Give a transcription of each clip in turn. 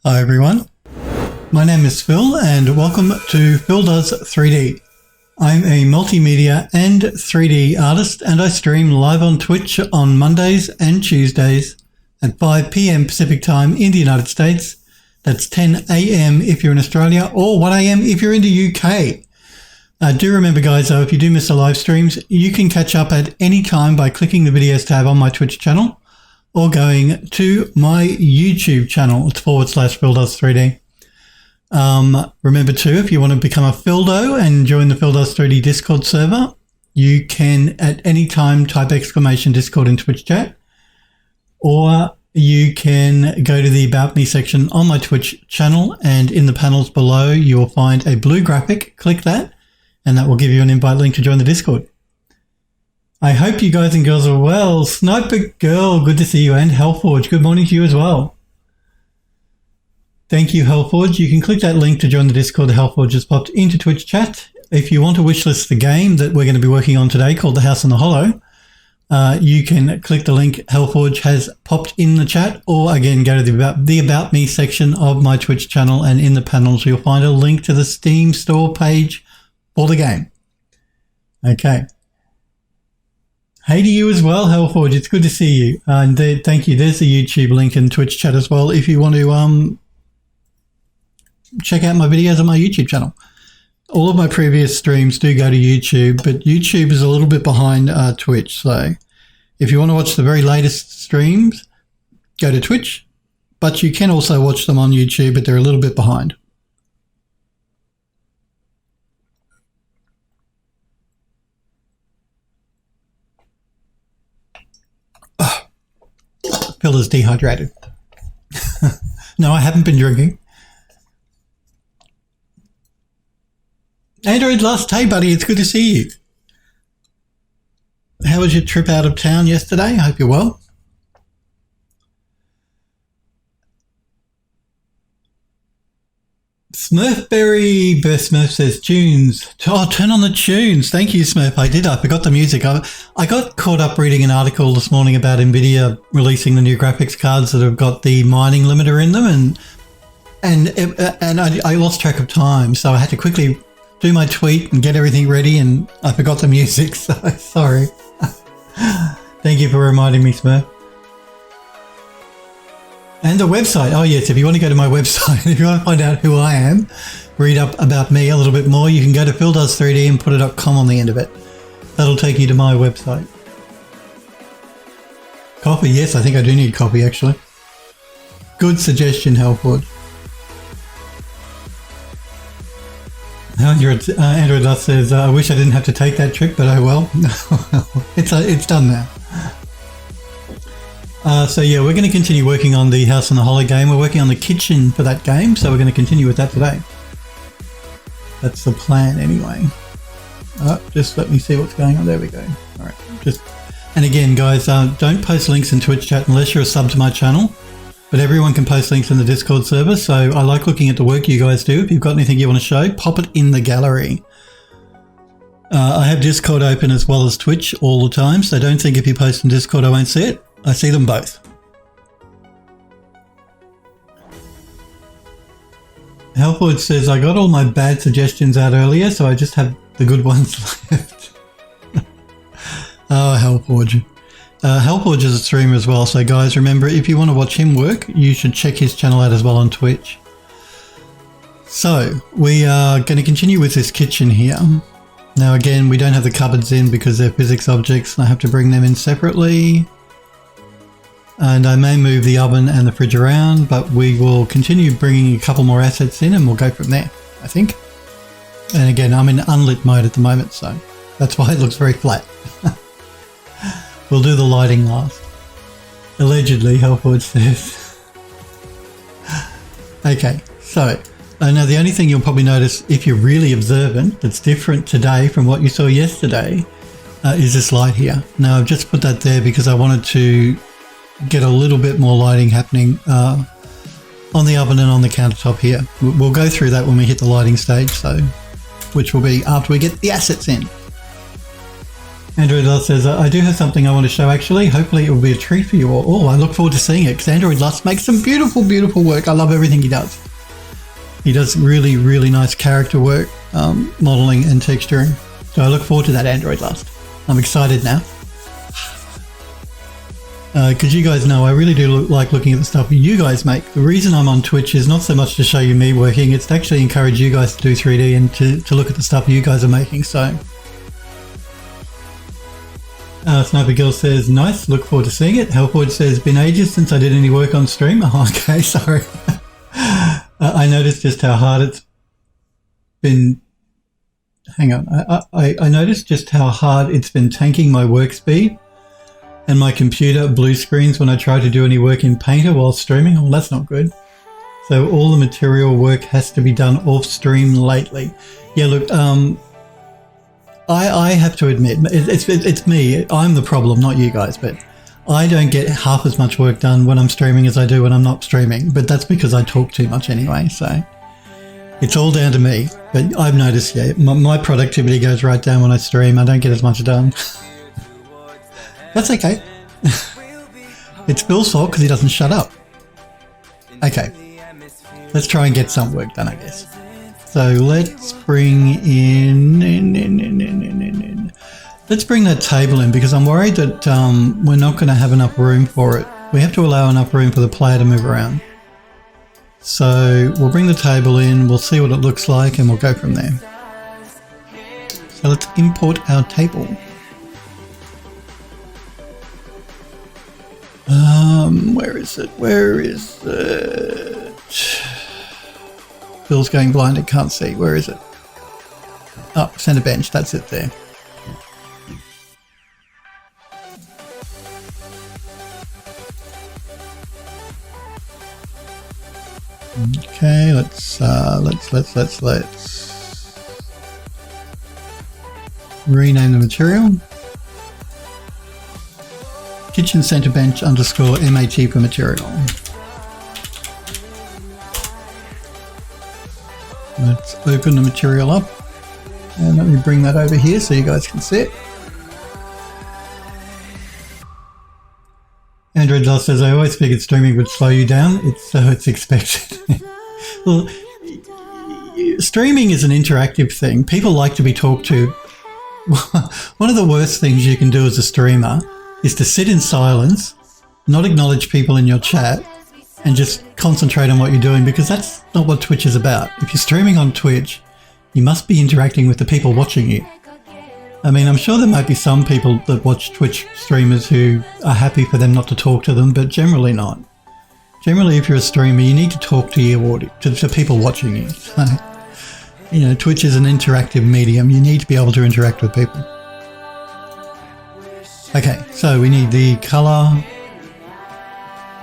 Hi everyone, my name is Phil and welcome to Phil Does 3D. I'm a multimedia and 3D artist and I stream live on Twitch on Mondays and Tuesdays at 5 p.m. Pacific time in the United States. That's 10 a.m. if you're in Australia or 1 a.m. if you're in the UK. Do remember guys though, if you do miss the live streams, you can catch up at any time by clicking the videos tab on my Twitch channel or going to my YouTube channel. It's /PhilDoes3D. Remember too, if you want to become a Phildo and join the Phildoes3D Discord server, you can at any time type !Discord in Twitch chat, or you can go to the About Me section on my Twitch channel, and in the panels below you will find a blue graphic. Click that and that will give you an invite link to join the Discord. I hope you guys and girls are well. Sniper Girl, good to see you, and Hellforge, good morning to you as well. Thank you, Hellforge. You can click that link to join the Discord. The Hellforge has popped into Twitch chat. If you want to wishlist the game that we're going to be working on today called The House on the Hollow, you can click the link Hellforge has popped in the chat, or again go to the About Me section of my Twitch channel, and in the panels you'll find a link to the Steam store page for the game. Okay. Hey to you as well, Hellforge. It's good to see you. And thank you. There's the YouTube link and Twitch chat as well if you want to check out my videos on my YouTube channel. All of my previous streams do go to YouTube, but YouTube is a little bit behind Twitch. So if you want to watch the very latest streams, go to Twitch. But you can also watch them on YouTube, but they're a little bit behind. Phil is dehydrated. No, I haven't been drinking. Android Lust, hey buddy, it's good to see you. How was your trip out of town yesterday? I hope you're well. Smurfberry Burst Smurf says tunes. Oh, turn on the tunes. Thank you, Smurf. I did. I forgot the music. I got caught up reading an article this morning about NVIDIA releasing the new graphics cards that have got the mining limiter in them, and I lost track of time, so I had to quickly do my tweet and get everything ready, and I forgot the music. So sorry. Thank you for reminding me, Smurf. And the website. Oh yes, if you want to go to my website, if you want to find out who I am, read up about me a little bit more, you can go to phildoes3d and put a .com on the end of it. That'll take you to my website. Coffee, yes, I think I do need coffee actually. Good suggestion, Hellford. Android Lust says, I wish I didn't have to take that trick, but oh well. It's done now. So yeah, we're going to continue working on the House on the Hollow game. We're working on the kitchen for that game, so we're going to continue with that today. That's the plan anyway. Just let me see what's going on. There we go. All right. And again, guys, don't post links in Twitch chat unless you're a sub to my channel. But everyone can post links in the Discord server, so I like looking at the work you guys do. If you've got anything you want to show, pop it in the gallery. I have Discord open as well as Twitch all the time, so don't think if you post in Discord I won't see it. I see them both. Hellford says, I got all my bad suggestions out earlier, so I just have the good ones left. Oh, Hellforge. Hellforge is a streamer as well, so guys, remember, if you want to watch him work, you should check his channel out as well on Twitch. So, we are going to continue with this kitchen here. Now again, we don't have the cupboards in because they're physics objects, and I have to bring them in separately. And I may move the oven and the fridge around, but we will continue bringing a couple more assets in and we'll go from there, I think. And again, I'm in unlit mode at the moment, so that's why it looks very flat. We'll do the lighting last. Allegedly, Hellford says. Okay, so now the only thing you'll probably notice if you're really observant that's different today from what you saw yesterday is this light here. Now I've just put that there because I wanted to get a little bit more lighting happening on the oven and on the countertop here. We'll go through that when we hit the lighting stage, so which will be after we get the assets in. Android Lust says, I do have something I want to show actually. Hopefully it will be a treat for you all. Oh, I look forward to seeing it because Android Lust makes some beautiful, beautiful work. I love everything he does. He does really, really nice character work, modeling and texturing. So I look forward to that Android Lust. I'm excited now. Because you guys know I really do like looking at the stuff you guys make. The reason I'm on Twitch is not so much to show you me working, it's to actually encourage you guys to do 3D and to look at the stuff you guys are making. So, Sniper Girl says, nice, look forward to seeing it. Hellforge says, been ages since I did any work on stream. Oh, okay, sorry. I noticed just how hard it's been. Hang on, I noticed just how hard it's been tanking my work speed and my computer blue screens when I try to do any work in Painter while streaming. Oh, that's not good. So all the material work has to be done off stream lately. Yeah, look, I have to admit, it's me. I'm the problem, not you guys, but I don't get half as much work done when I'm streaming as I do when I'm not streaming, but that's because I talk too much anyway, so it's all down to me. But I've noticed, yeah, my productivity goes right down when I stream. I don't get as much done. That's okay. It's Phil's fault because he doesn't shut up. Okay, let's try and get some work done, I guess. So let's bring in. Let's bring that table in because I'm worried that we're not going to have enough room for it. We have to allow enough room for the player to move around. So we'll bring the table in, we'll see what it looks like, and we'll go from there. So let's import our table. Where is it? Where is it? Bill's going blind, it can't see. Where is it? Oh, center bench, that's it there. Okay, let's rename the material. Kitchen center bench underscore MAT for material. Let's open the material up and let me bring that over here so you guys can see it. Android Lost says, I always figured streaming would slow you down. It's expected. Well, streaming is an interactive thing. People like to be talked to. One of the worst things you can do as a streamer is to sit in silence, not acknowledge people in your chat, and just concentrate on what you're doing, because that's not what Twitch is about. If you're streaming on Twitch, you must be interacting with the people watching you. I mean, I'm sure there might be some people that watch Twitch streamers who are happy for them not to talk to them, but generally not. Generally, if you're a streamer, you need to talk to your audience, to people watching you. So, you know, Twitch is an interactive medium. You need to be able to interact with people. Okay, so we need the color,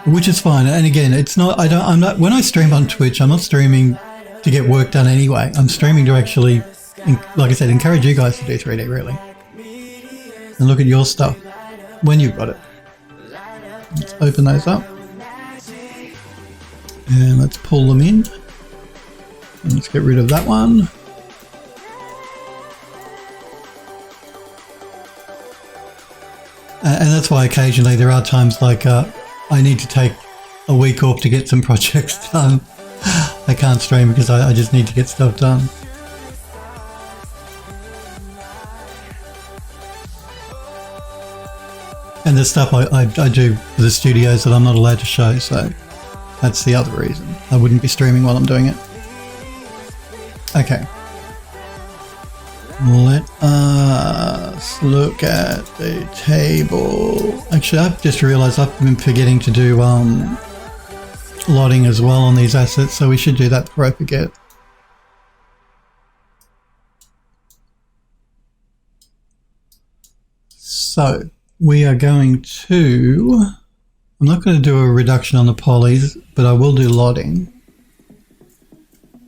which is fine. And again, it's not, I'm not, when I stream on Twitch, I'm not streaming to get work done anyway. I'm streaming to actually, like I said, encourage you guys to do 3D really. And look at your stuff when you've got it. Let's open those up. And let's pull them in. And let's get rid of that one. And that's why occasionally there are times like I need to take a week off to get some projects done. I can't stream because I just need to get stuff done. And the stuff I do for the studios that I'm not allowed to show, so that's the other reason. I wouldn't be streaming while I'm doing it. Okay. Let us look at the table. Actually, I've just realized I've been forgetting to do lotting as well on these assets, so we should do that before I forget. So we are going to, I'm not going to do a reduction on the polys, but I will do lotting.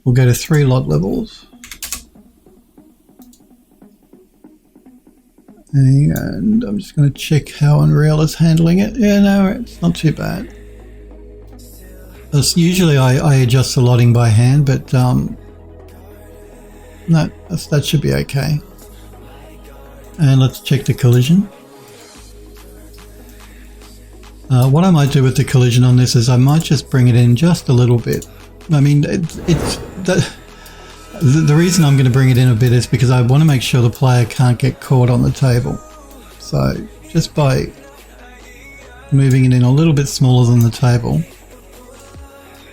We'll go to 3 lot levels. And I'm just going to check how Unreal is handling it. Yeah, no, it's not too bad. Usually I adjust the lotting by hand, but no, that should be okay. And let's check the collision. What I might do with the collision on this is I might just bring it in just a little bit. I mean, the reason I'm going to bring it in a bit is because I want to make sure the player can't get caught on the table. So just by moving it in a little bit smaller than the table,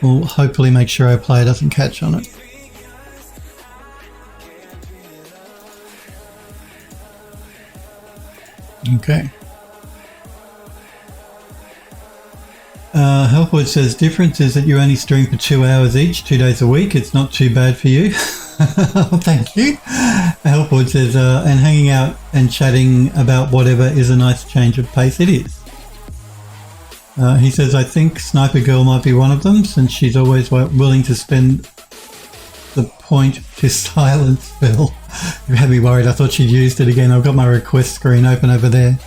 we'll hopefully make sure our player doesn't catch on it. Okay. Helpwood says, difference is that you only stream for 2 hours each, 2 days a week. It's not too bad for you. Thank you. Helpwood says, and hanging out and chatting about whatever is a nice change of pace. It is. He says, I think Sniper Girl might be one of them, since she's always willing to spend the point to silence Phil. You had me worried. I thought she'd used it again. I've got my request screen open over there.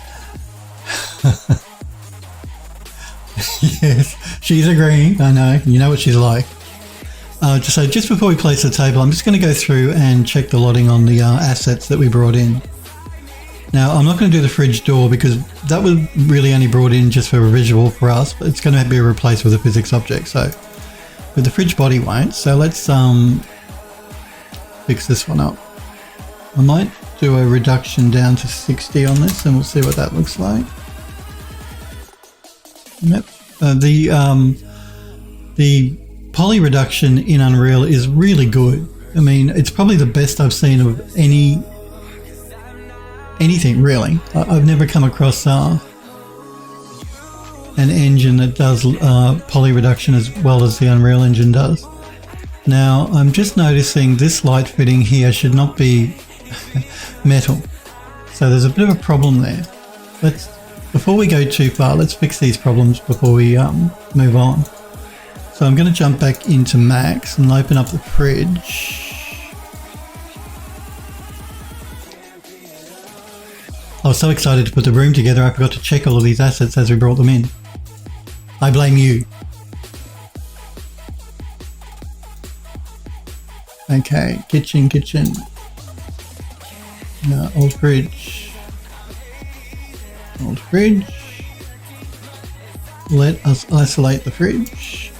Yes, she's agreeing. I know. You know what she's like. So just before we place the table, I'm just going to go through and check the lotting on the assets that we brought in. Now, I'm not going to do the fridge door because that was really only brought in just for a visual for us, but it's going to be replaced with a physics object. So, but the fridge body won't. So let's fix this one up. I might do a reduction down to 60 on this, and we'll see what that looks like. Yep. The poly reduction in Unreal is really good. I mean, it's probably the best I've seen of anything really. I've never come across an engine that does poly reduction as well as the Unreal Engine does. Now, I'm just noticing this light fitting here should not be metal. So there's a bit of a problem there. Before we go too far, let's fix these problems before we move on. So I'm going to jump back into Max and open up the fridge. I was so excited to put the room together, I forgot to check all of these assets as we brought them in. I blame you. Okay, kitchen. Old fridge. Old fridge. Let us isolate the fridge.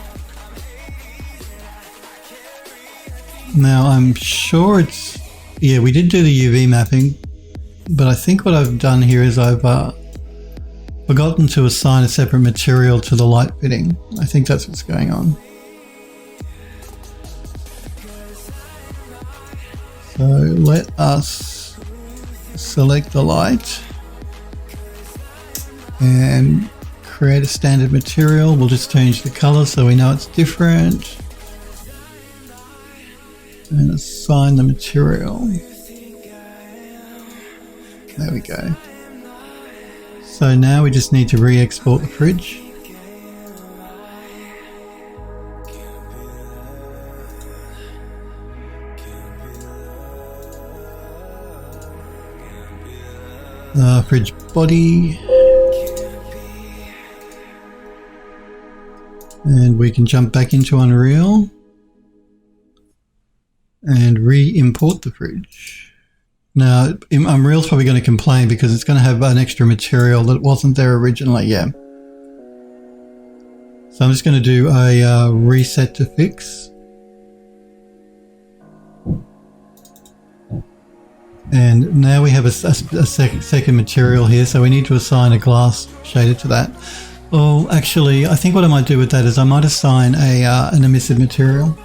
Now I'm sure it's... Yeah, we did do the UV mapping, but I think what I've done here is I've forgotten to assign a separate material to the light fitting. I think that's what's going on. So let us select the light and create a standard material. We'll just change the color so we know it's different. And assign the material. There we go. So now we just need to re-export the fridge. Fridge body. And we can jump back into Unreal and re-import the fridge. Now, Unreal's probably going to complain because it's going to have an extra material that wasn't there originally, yeah. So I'm just going to do a reset to fix. And now we have a second material here, so we need to assign a glass shader to that. Well, actually, I think what I might do with that is I might assign an emissive material.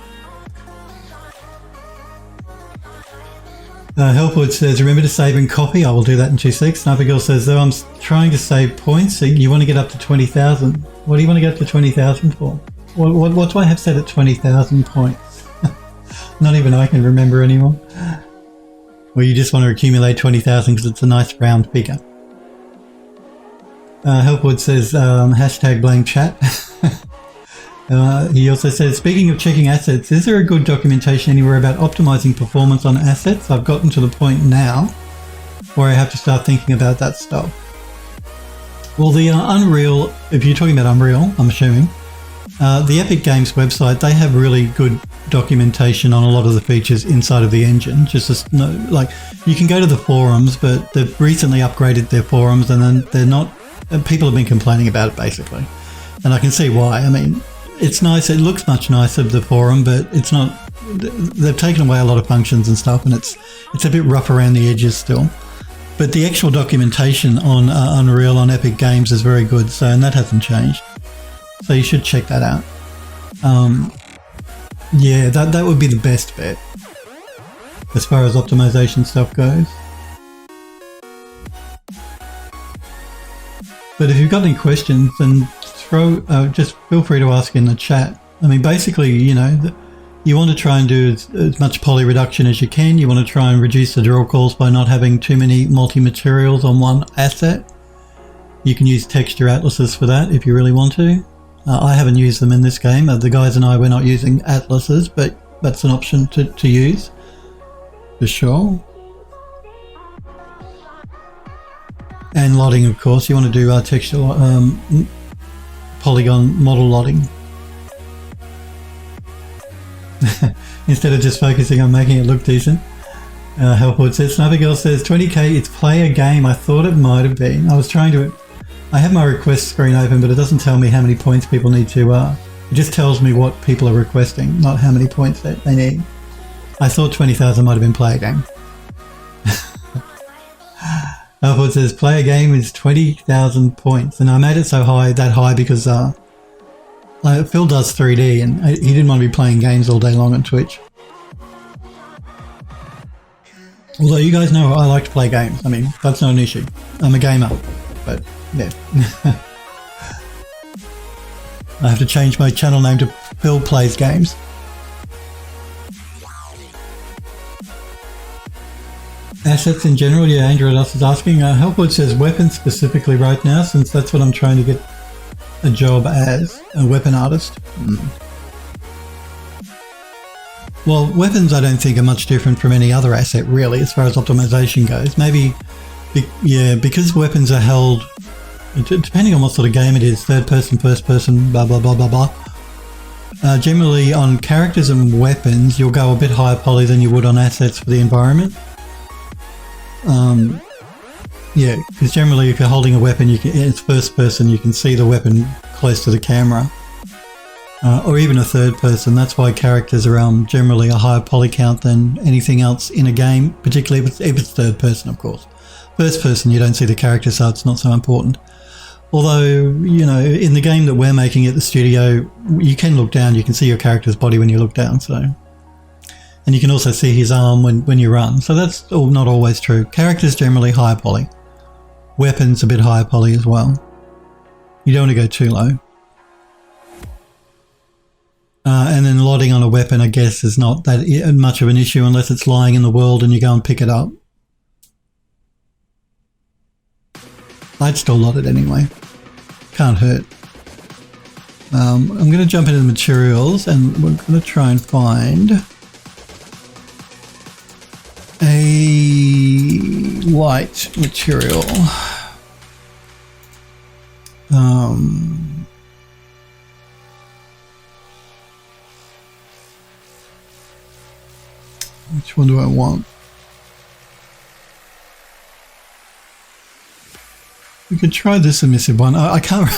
Helpwood says, remember to save and copy. I will do that in 2 seconds. Sniper Girl says, though I'm trying to save points, so you want to get up to 20,000. What do you want to get up to 20,000 for? What do I have set at 20,000 points? Not even I can remember anymore. Well, you just want to accumulate 20,000 because it's a nice round figure. Helpwood says, hashtag blame chat. He also says, speaking of checking assets, is there a good documentation anywhere about optimizing performance on assets? I've gotten to the point now where I have to start thinking about that stuff. Well, the Unreal, if you're talking about Unreal, I'm assuming, the Epic Games website, they have really good documentation on a lot of the features inside of the engine. Like, you can go to the forums, but they've recently upgraded their forums, and then they're not. People have been complaining about it basically, and I can see why. I mean, it's nice. It looks much nicer, the forum, but it's not. They've taken away a lot of functions and stuff, and it's a bit rough around the edges still. But the actual documentation on Unreal on Epic Games is very good, and that hasn't changed. So you should check that out. Yeah, that would be the best bet as far as optimization stuff goes. But if you've got any questions, then just feel free to ask in the chat. I mean, basically, you know, you want to try and do as much poly reduction as you can. You want to try and reduce the draw calls by not having too many multi-materials on one asset. You can use texture atlases for that if you really want to. I haven't used them in this game. The guys and I were not using atlases, but that's an option to use for sure. And lotting, of course. You want to do texture polygon model lotting. Instead of just focusing on making it look decent. Helpwood says, Sniper Girl says, 20k, it's play a game. I thought it might have been. I have my request screen open, but it doesn't tell me how many points people need to, it just tells me what people are requesting, not how many points that they need. I thought 20,000 might have been play a game. Helpwood says, play a game is 20,000 points. And I made it so high, that high, because Phil does 3D, and he didn't want to be playing games all day long on Twitch. Although you guys know I like to play games. I mean, that's not an issue. I'm a gamer, but yeah. I have to change my channel name to Phil Plays Games. Assets in general, yeah, Andrew Us is asking. Helpwood says weapons specifically right now, since that's what I'm trying to get a job as, a weapon artist. Well, weapons I don't think are much different from any other asset really as far as optimization goes. Maybe, yeah, because weapons are held, depending on what sort of game it is, third person, first person, blah, blah, blah, blah, blah. Generally on characters and weapons, you'll go a bit higher poly than you would on assets for the environment. Yeah, because generally if you're holding a weapon, it's first person, you can see the weapon close to the camera. Or even a third person. That's why characters are generally a higher poly count than anything else in a game, particularly if it's third person, of course. First person, you don't see the character, so it's not so important. Although, you know, in the game that we're making at the studio, you can look down, you can see your character's body when you look down, so. And you can also see his arm when you run, so that's not always true. Characters generally higher poly. Weapons a bit higher poly as well. You don't want to go too low. And then lotting on a weapon, I guess, is not that much of an issue unless it's lying in the world and you go and pick it up. I'd still lot it anyway. Can't hurt. I'm going to jump into the materials and we're going to try and find a white material. Which one do I want? We could try this emissive one. I can't,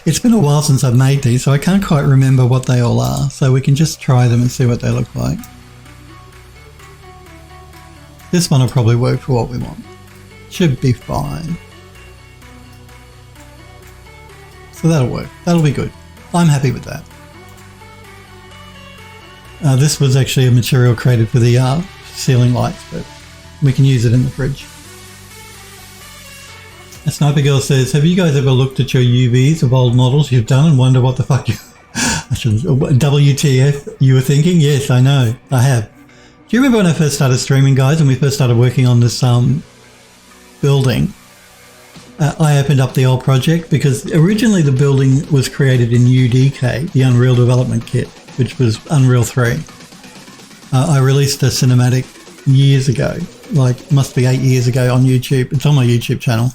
it's been a while since I've made these, so I can't quite remember what they all are. So we can just try them and see what they look like. This one will probably work for what we want. Should be fine. So that'll work. That'll be good. I'm happy with that. This was actually a material created for the ceiling lights, but we can use it in the fridge. A Sniper Girl says, have you guys ever looked at your UVs of old models you've done and wonder what the fuck WTF you were thinking? Yes, I know. I have. Do you remember when I first started streaming, guys, and we first started working on this building? I opened up the old project because originally the building was created in UDK, the Unreal Development Kit, which was Unreal 3. I released a cinematic years ago, like must be 8 years ago on YouTube. It's on my YouTube channel,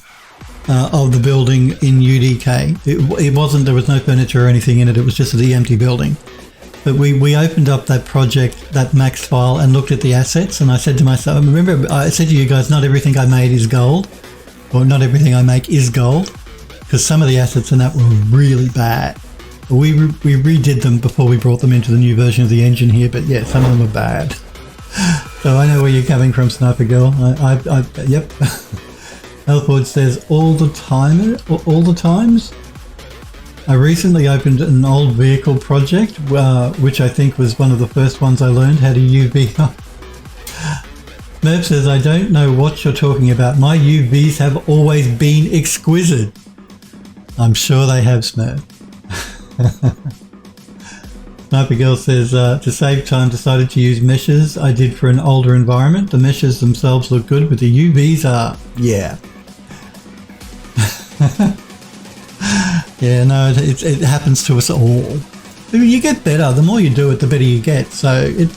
of the building in UDK. It wasn't, there was no furniture or anything in it. It was just the empty building. But we opened up that project, that max file, and looked at the assets, and I said to myself, remember I said to you guys, not everything I made is gold, or not everything I make is gold, because some of the assets in that were really bad. We redid them before we brought them into the new version of the engine here, but yeah, some of them are bad. So I know where you're coming from, Sniper Girl. Yep. Elford says all the times. I recently opened an old vehicle project, which I think was one of the first ones I learned how to UV. Merv says, I don't know what you're talking about. My UVs have always been exquisite. I'm sure they have, Smurf. Sniper Girl says, to save time, decided to use meshes I did for an older environment. The meshes themselves look good, but the UVs are, yeah. Yeah, no, it happens to us all. I mean, you get better. The more you do it, the better you get. So it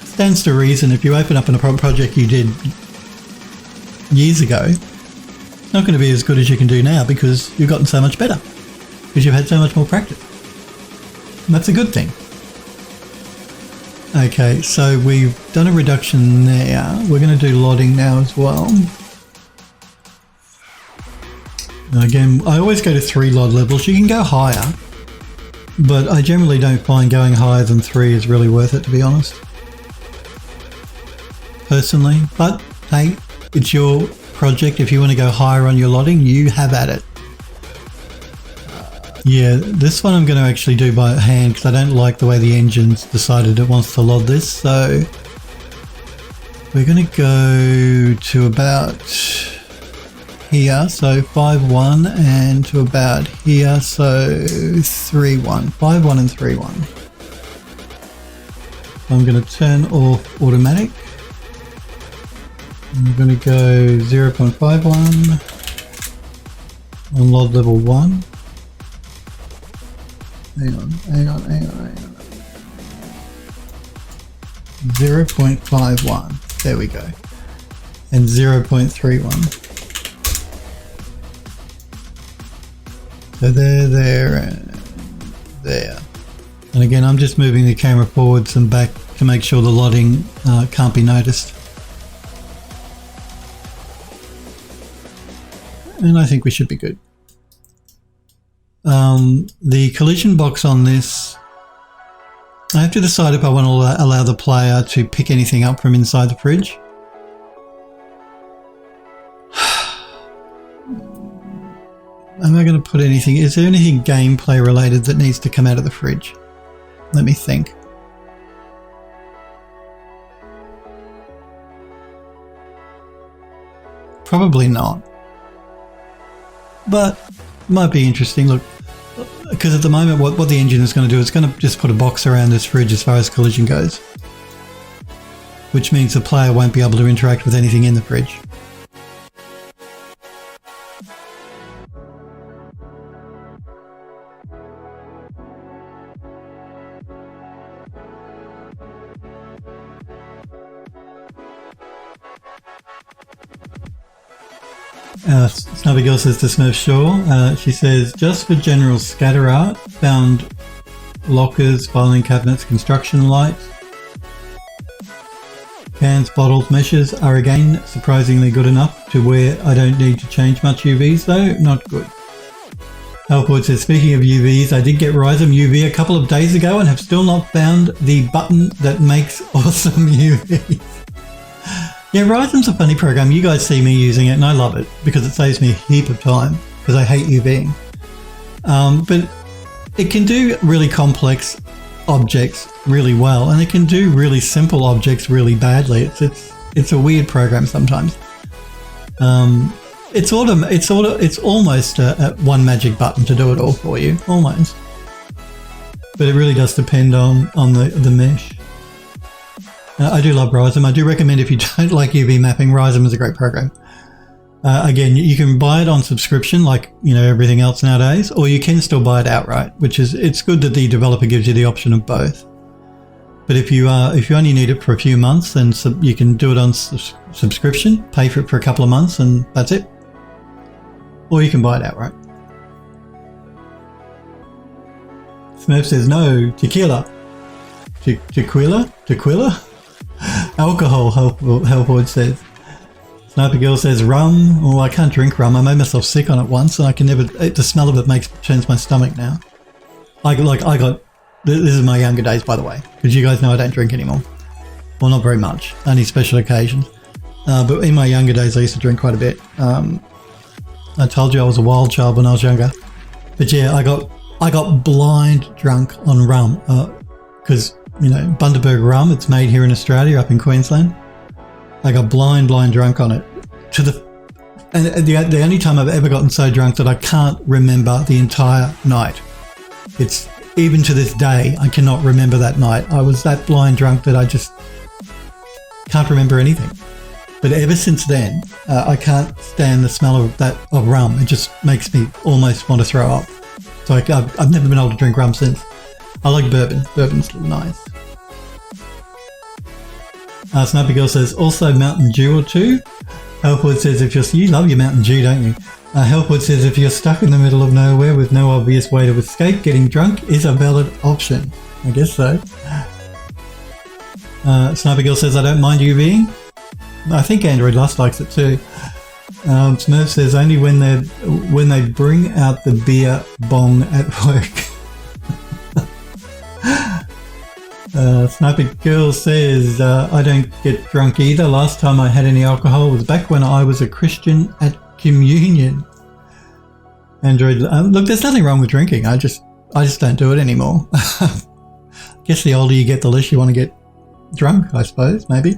stands to reason if you open up a project you did years ago, it's not going to be as good as you can do now because you've gotten so much better. Because you've had so much more practice. And that's a good thing. Okay, so we've done a reduction there. We're going to do lodding now as well. Again, I always go to 3 LOD levels. You can go higher, but I generally don't find going higher than 3 is really worth it, to be honest. Personally, but hey, it's your project. If you want to go higher on your lodding, you have at it. Yeah, this one I'm going to actually do by hand because I don't like the way the engine's decided it wants to load this. So we're going to go to about here, so 5.1, and to about here, so 3.1, 5.1 and 3.1. I'm going to turn off automatic. I'm going to go 0.51 on load level 1. Hang on. 0.51. There we go. And 0.31. So there, and there. And again, I'm just moving the camera forwards and back to make sure the lodding can't be noticed. And I think we should be good. The collision box on this, I have to decide if I want to allow the player to pick anything up from inside the fridge. Am I going to put anything? Is there anything gameplay related that needs to come out of the fridge? Let me think. Probably not. But it might be interesting. Look, because at the moment what the engine is going to do, it's going to just put a box around this fridge as far as collision goes. Which means the player won't be able to interact with anything in the fridge. Snubby Girl says to Smurf Shaw, she says, just for general scatter art, found lockers, filing cabinets, construction lights, cans, bottles, meshes are again surprisingly good enough to where I don't need to change much UVs though, not good. Alford says, speaking of UVs, I did get Rhizome UV a couple of days ago and have still not found the button that makes awesome UVs. Yeah, Rhizome's a funny program. You guys see me using it and I love it because it saves me a heap of time because I hate UVing. But it can do really complex objects really well and it can do really simple objects really badly. It's a weird program sometimes. It's almost a one magic button to do it all for you, almost. But it really does depend on the mesh. I do love Rhizome. I do recommend if you don't like UV mapping, Rhizome is a great program. Again, you can buy it on subscription like, everything else nowadays, or you can still buy it outright, it's good that the developer gives you the option of both. But if you only need it for a few months, then you can do it on subscription, pay for it for a couple of months and that's it. Or you can buy it outright. Smurf says no, tequila. Tequila? Alcohol, Helpwood says. Sniper Girl says rum. Oh, I can't drink rum. I made myself sick on it once, and I can never. The smell of it turns my stomach now. I got. This is my younger days, by the way, because you guys know I don't drink anymore. Well, not very much. Only special occasions. But in my younger days, I used to drink quite a bit. I told you I was a wild child when I was younger. But yeah, I got blind drunk on rum because Bundaberg rum. It's made here in Australia, up in Queensland. I got blind drunk on it. And the only time I've ever gotten so drunk that I can't remember the entire night. It's even to this day, I cannot remember that night. I was that blind drunk that I just can't remember anything. But ever since then, I can't stand the smell of rum. It just makes me almost want to throw up. So I've never been able to drink rum since. I like bourbon. Bourbon's nice. Sniper Girl says, also Mountain Dew or two. Helpwood says, you love your Mountain Dew, don't you? Helpwood says, if you're stuck in the middle of nowhere with no obvious way to escape, getting drunk is a valid option. I guess so. Sniper Girl says, I don't mind you being. I think Android Lust likes it too. Smurf says, only when they bring out the beer bong at work. Sniper Girl says, I don't get drunk either. Last time I had any alcohol was back when I was a Christian at communion. Android, look, there's nothing wrong with drinking. I just don't do it anymore. I guess the older you get, the less you want to get drunk, I suppose, maybe.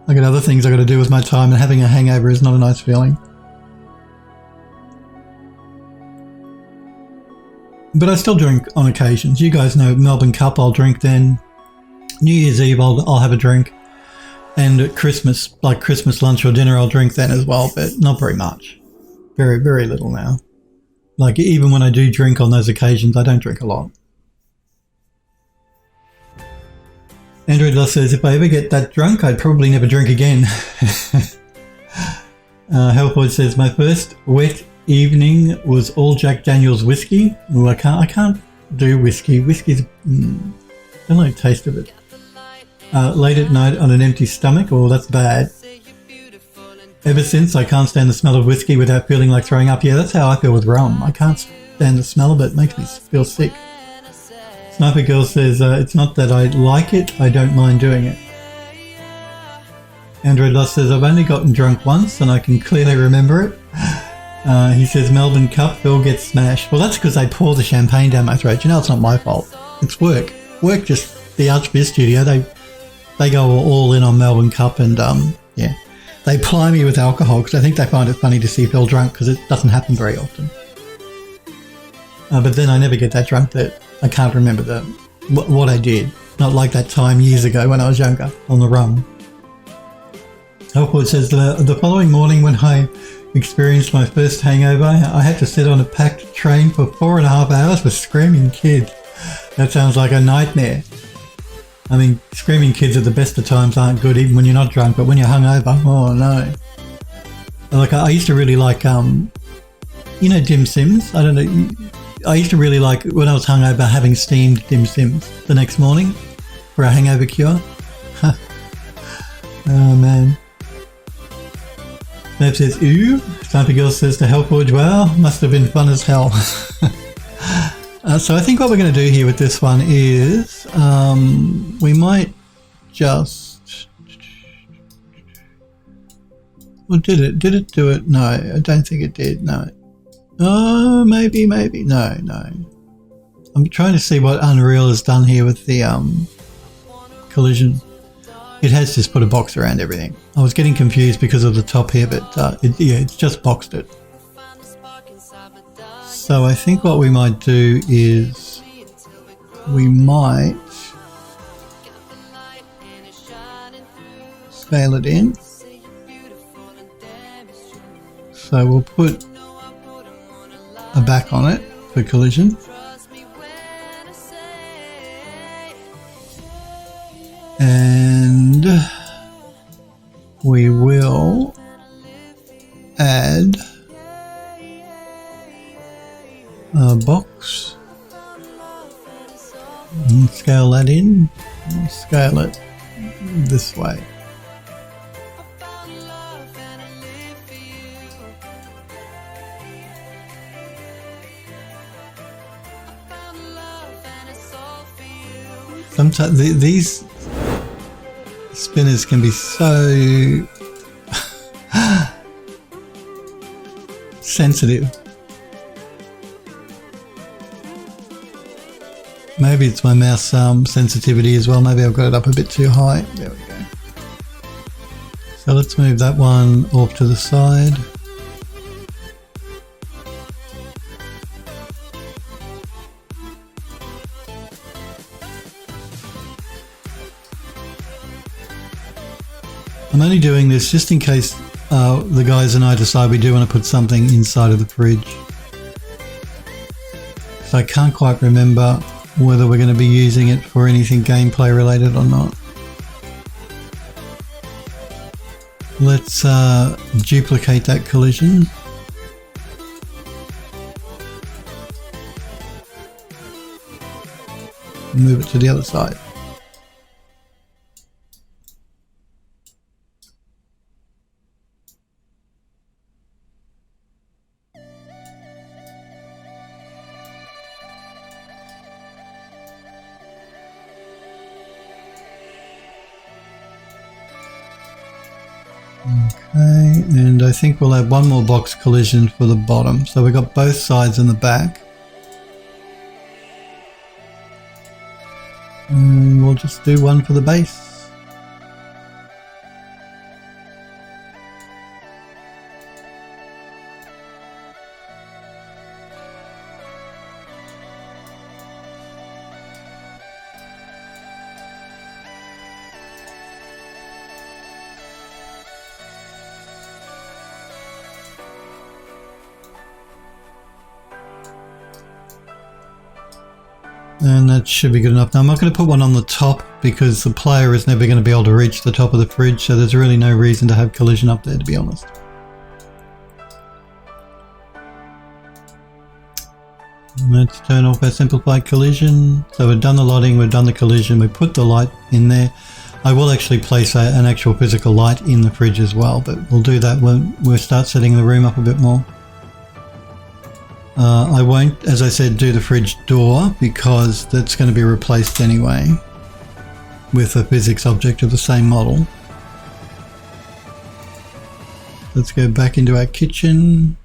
I got other things I got to do with my time, and having a hangover is not a nice feeling. But I still drink on occasions. You guys know Melbourne Cup, I'll drink then. New Year's Eve, I'll have a drink. And at Christmas, like Christmas lunch or dinner, I'll drink then as well, but not very much. Very, very little now. Like, even when I do drink on those occasions, I don't drink a lot. Android Lust says, if I ever get that drunk, I'd probably never drink again. Hellboy says, my first wet evening was all Jack Daniel's whiskey. Ooh, I can't do whiskey. Whiskey's, don't like the taste of it. Late at night on an empty stomach. Oh, that's bad. Ever since, I can't stand the smell of whiskey without feeling like throwing up. Yeah, that's how I feel with rum. I can't stand the smell of it. It makes me feel sick. Sniper Girl says, it's not that I like it, I don't mind doing it. Android Lust says, I've only gotten drunk once and I can clearly remember it. He says, Melbourne Cup, Phil gets smashed. Well, that's because they pour the champagne down my throat. You know, it's not my fault. It's work. Work, just the Archbeer Studio. They go all in on Melbourne Cup and, yeah. They ply me with alcohol because I think they find it funny to see Phil drunk because it doesn't happen very often. But then I never get that drunk that I can't remember what I did. Not like that time years ago when I was younger on the rum. Hellwood says, the following morning when I experienced my first hangover, I had to sit on a packed train for 4.5 hours with screaming kids. That sounds like a nightmare. I mean, screaming kids at the best of times aren't good even when you're not drunk, but when you're hungover, oh no. Like, I used to really like, you know, dim sims? I don't know. I used to really like, when I was hungover, having steamed dim sims the next morning for a hangover cure. Oh man. Snap says, ooh. Sniper Girl says to Hellforge, wow, must have been fun as hell. So I think what we're going to do here with this one is we might just... Well, did it do it? No, I don't think it did, no. Oh, maybe. No. I'm trying to see what Unreal has done here with the collision. It has just put a box around everything. I was getting confused because of the top here, but it's just boxed it. So I think what we might do is we might scale it in. So we'll put a back on it for collision. And we will add a box Scale that in. Scale it this way. Sometimes these spinners can be so sensitive. Maybe it's my mouse sensitivity as well. Maybe I've got it up a bit too high. There we go. So let's move that one off to the side. I'm only doing this just in case the guys and I decide we do want to put something inside of the fridge. So I can't quite remember whether we're going to be using it for anything gameplay related or not. Let's duplicate that collision. Move it to the other side. Okay, and I think we'll have one more box collision for the bottom. So we've got both sides and the back. And we'll just do one for the base. And that should be good enough. Now I'm not going to put one on the top because the player is never going to be able to reach the top of the fridge, so there's really no reason to have collision up there, to be honest. Let's turn off our simplified collision. So we've done the lotting, we've done the collision, we put the light in there. I will actually place an actual physical light in the fridge as well, but we'll do that when we'll start setting the room up a bit more. I won't, as I said, do the fridge door because that's going to be replaced anyway with a physics object of the same model. Let's go back into our kitchen.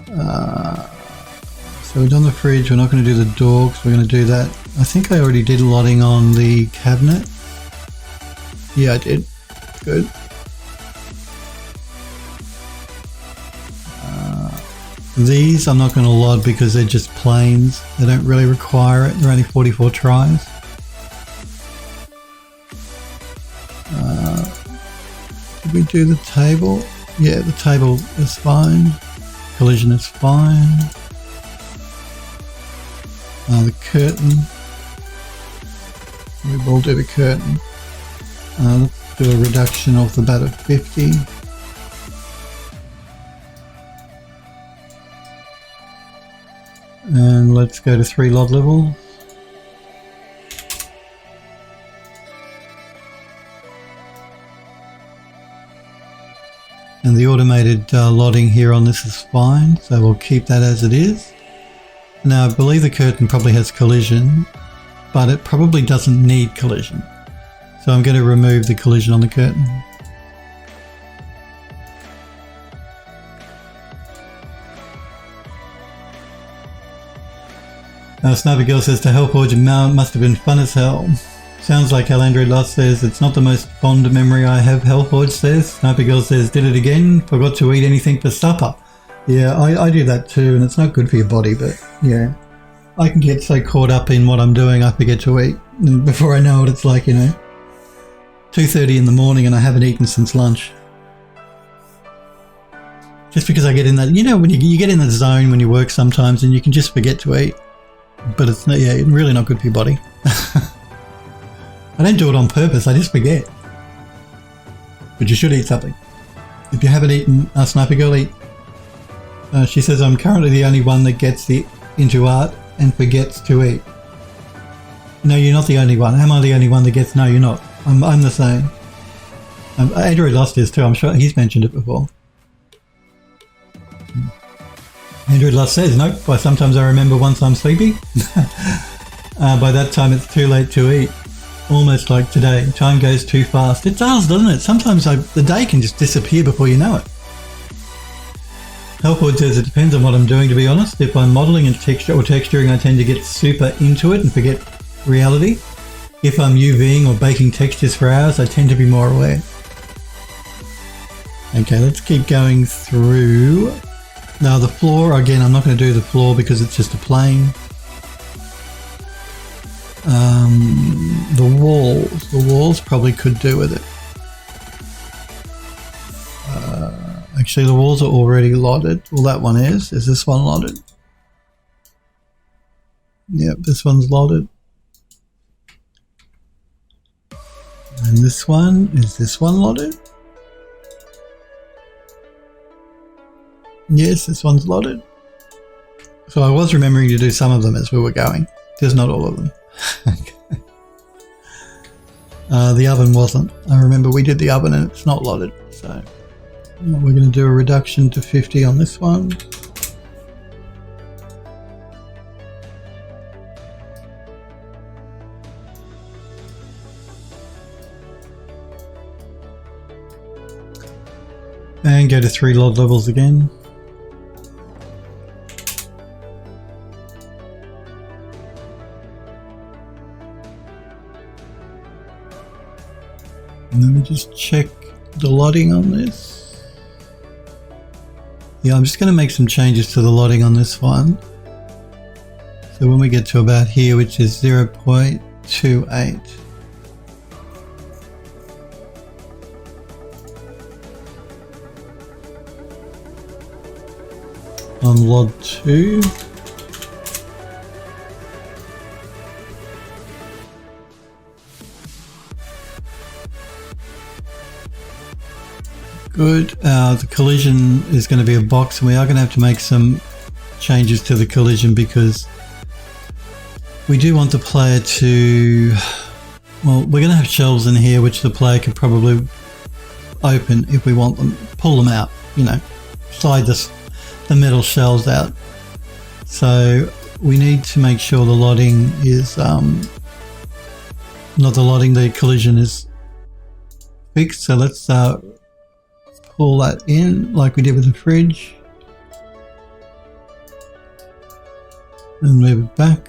So we've done the fridge, we're not going to do the door because we're going to do that. I think I already did lotting on the cabinet. Yeah, I did. Good. These I'm not going to lot because they're just planes. They don't really require it. They're only 44 tries. Did we do the table? Yeah, the table is fine. Collision is fine. The curtain. We will do the curtain. Let's do a reduction off the bat of 50. And let's go to 3 lot levels. And the automated lotting here on this is fine, so we'll keep that as it is. Now I believe the curtain probably has collision, but it probably doesn't need collision. So I'm going to remove the collision on the curtain. Sniper Girl says, to Hellforge must have been fun as hell. Sounds like Alandro Lost says, it's not the most fond memory I have. Hellforge says. Sniper Girl says, did it again, forgot to eat anything for supper. Yeah, I do that too, and it's not good for your body, but yeah. I can get so caught up in what I'm doing, I forget to eat. And before I know it, it's like, 2:30 in the morning and I haven't eaten since lunch. Just because I get in that, when you get in the zone when you work sometimes and you can just forget to eat. But it's not, really not good for your body. I don't do it on purpose, I just forget. But you should eat something. If you haven't eaten, Sniper Girl, eat. She says, I'm currently the only one that gets into art and forgets to eat. No, you're not the only one. Am I the only one that gets? No, you're not. I'm the same. Andrew Lost is too. I'm sure he's mentioned it before. Andrew Lost says, nope, but sometimes I remember once I'm sleepy. By that time it's too late to eat. Almost like today. Time goes too fast. It does, doesn't it? Sometimes the day can just disappear before you know it. Helpwood says it depends on what I'm doing, to be honest. If I'm modelling and texturing, I tend to get super into it and forget reality. If I'm UVing or baking textures for hours, I tend to be more aware. Okay, let's keep going through. Now the floor, again, I'm not going to do the floor because it's just a plane. The walls probably could do with it. Actually, the walls are already lotted. Well, that one is. Is this one lotted? Yep, this one's lotted. And this one, is this one lotted? Yes, this one's lotted. So I was remembering to do some of them as we were going. Just not all of them. The oven wasn't. I remember we did the oven and it's not lotted. So we're going to do a reduction to 50 on this one. And go to 3 lot levels again. And let me just check the lotting on this. Yeah, I'm just going to make some changes to the lotting on this one. So when we get to about here, which is 0.28. On lot 2. Good. The collision is going to be a box, and we are going to have to make some changes to the collision because we do want the player to, well, we're going to have shelves in here which the player can probably open if we want them, pull them out, you know, slide the metal shelves out. So we need to make sure the lotting is, not the lotting, the collision is fixed. So let's pull that in like we did with the fridge and move it back.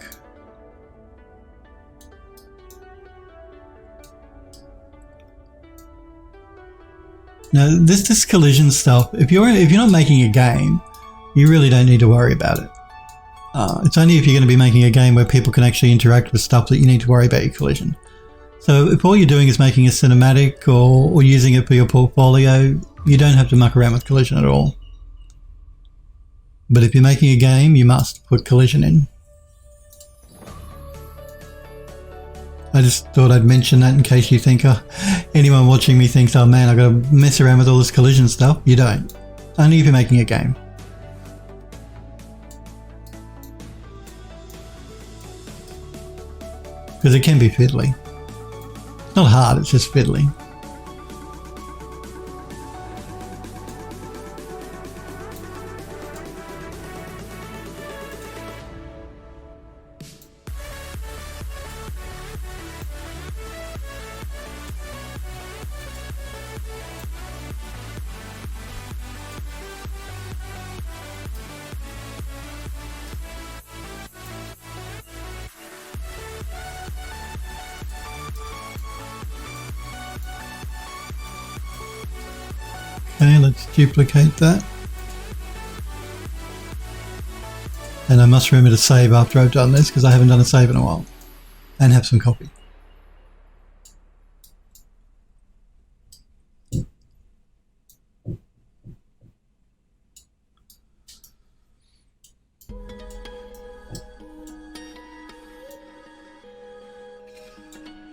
Now this collision stuff, if you're not making a game, you really don't need to worry about it. It's only if you're going to be making a game where people can actually interact with stuff that you need to worry about your collision. So if all you're doing is making a cinematic or using it for your portfolio, you don't have to muck around with collision at all. But if you're making a game, you must put collision in. I just thought I'd mention that in case you think, anyone watching me thinks, oh man, I've got to mess around with all this collision stuff. You don't. Only if you're making a game. Because it can be fiddly. It's not hard, it's just fiddly. Okay, let's duplicate that. And I must remember to save after I've done this because I haven't done a save in a while. And have some coffee.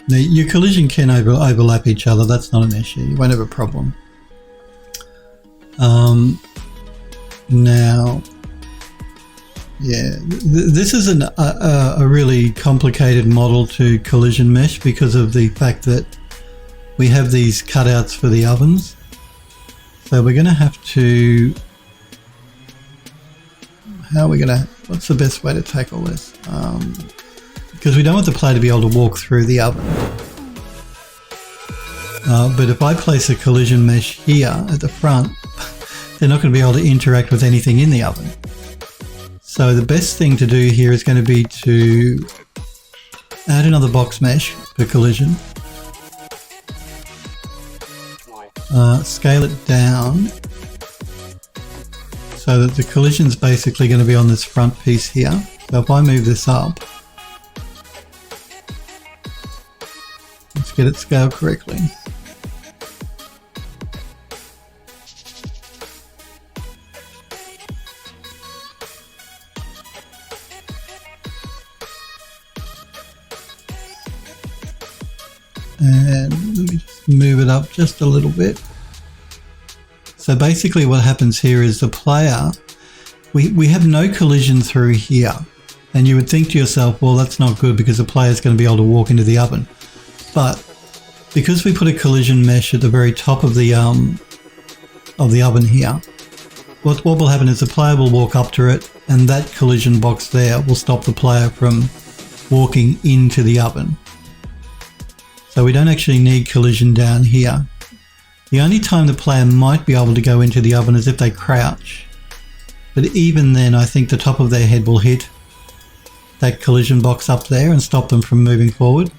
Now, your collision can overlap each other. That's not an issue. You won't have a problem. Now, Yeah, this is a really complicated model to collision mesh because of the fact that we have these cutouts for the ovens. So we're going to have to... what's the best way to tackle this? Because we don't want the player to be able to walk through the oven. But if I place a collision mesh here at the front, they're not going to be able to interact with anything in the oven. So the best thing to do here is going to be to add another box mesh for collision. Scale it down so that the collision is basically going to be on this front piece here. So if I move this up, let's get it scaled correctly. And let me just move it up just a little bit. So basically what happens here is the player, we have no collision through here. And you would think to yourself, well, that's not good because the player is going to be able to walk into the oven. But because we put a collision mesh at the very top of the oven here, what will happen is the player will walk up to it and that collision box there will stop the player from walking into the oven. So we don't actually need collision down here. The only time the player might be able to go into the oven is if they crouch. But even then, I think the top of their head will hit that collision box up there and stop them from moving forward.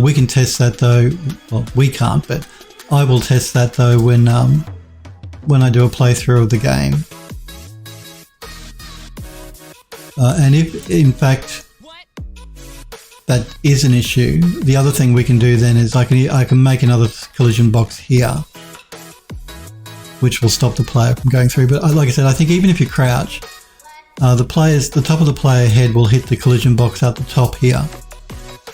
We can test that though. Well, we can't, but I will test that though when I do a playthrough of the game. And if in fact that is an issue, the other thing we can do then is I can make another collision box here, which will stop the player from going through. But like I said, I think even if you crouch, the top of the player head will hit the collision box at the top here,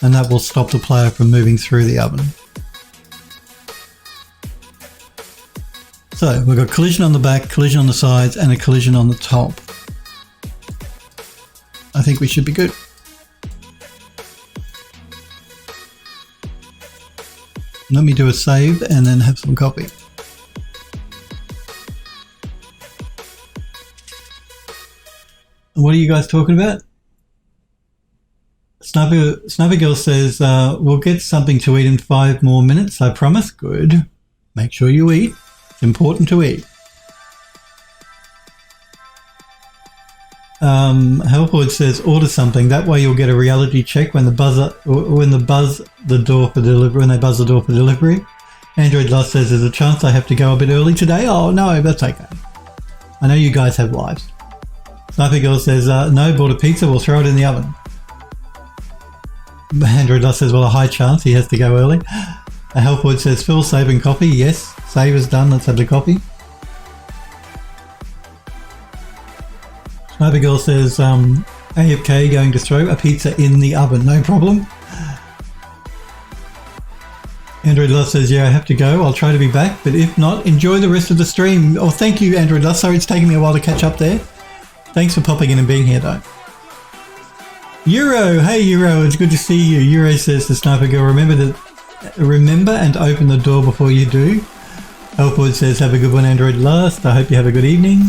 and that will stop the player from moving through the oven. So we've got collision on the back, collision on the sides, and a collision on the top. I think we should be good. Let me do a save and then have some coffee. What are you guys talking about? Sniper Girl says, we'll get something to eat in 5 more minutes, I promise. Good. Make sure you eat. It's important to eat. Hellford says, order something. That way you'll get a reality check when they buzz the door for delivery. Android Lust says, there's a chance I have to go a bit early today. Oh no, that's okay. I know you guys have lives. Sniper Girl says, no, bought a pizza, we'll throw it in the oven. Android Lust says, well, a high chance he has to go early. Hellford says, Phil, saving coffee. Yes, save is done, let's have the coffee. Sniper Girl says, AFK going to throw a pizza in the oven, no problem. Android Lust says, yeah, I have to go. I'll try to be back, but if not, enjoy the rest of the stream. Oh, thank you, Android Lust. Sorry, it's taken me a while to catch up there. Thanks for popping in and being here, though. Euro, hey Euro, it's good to see you. Euro says to Sniper Girl, remember and open the door before you do. Elfwood says, have a good one, Android Lust. I hope you have a good evening.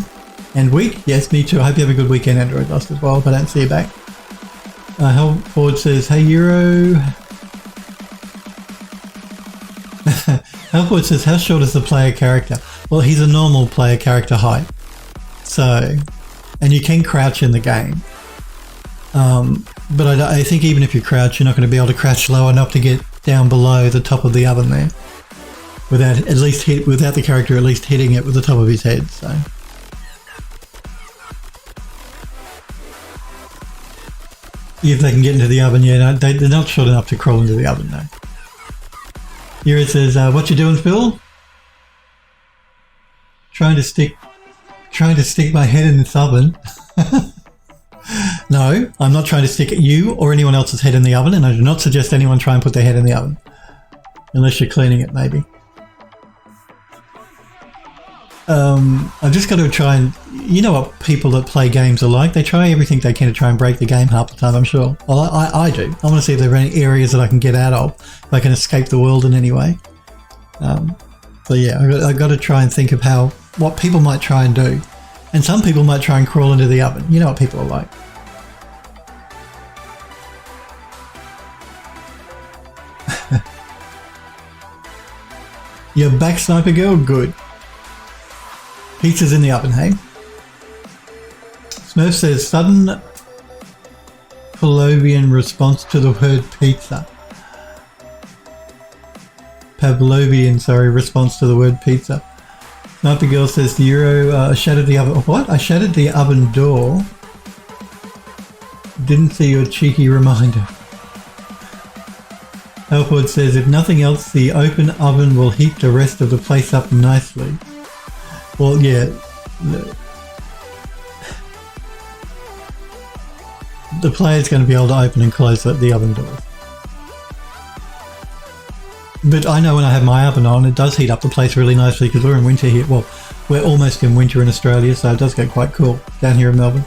And week? Yes, me too. I hope you have a good weekend, Android Lost, as well, if I don't see you back. Hellford says, hey Euro. Hellford says, how short is the player character? Well, he's a normal player character height. So, and you can crouch in the game. But I think even if you crouch, you're not going to be able to crouch low enough to get down below the top of the oven there. Without the character at least hitting it with the top of his head, so. If they can get into the oven, yeah, no, they're not short enough to crawl into the oven, no. Here it says, what you doing, Phil? Trying to stick my head in this oven. No, I'm not trying to stick you or anyone else's head in the oven, and I do not suggest anyone try and put their head in the oven. Unless you're cleaning it, maybe. I've just got to try and, you know what people that play games are like. They try everything they can to try and break the game half the time, I'm sure. Well, I do. I want to see if there are any areas that I can get out of, if I can escape the world in any way. So yeah, I've got to try and think of what people might try and do. And some people might try and crawl into the oven. You know what people are like. You're back, Sniper Girl? Good. Pizza's in the oven, hey? Smurf says, sudden Pavlovian response to the word pizza. Pavlovian, response to the word pizza. Sniper Girl says, the Euro shattered the oven. What? I shattered the oven door. Didn't see your cheeky reminder. Elford says, if nothing else, the open oven will heat the rest of the place up nicely. Well, yeah. The player's going to be able to open and close the oven doors. But I know when I have my oven on, it does heat up the place really nicely because we're in winter here. Well, we're almost in winter in Australia, so it does get quite cool down here in Melbourne.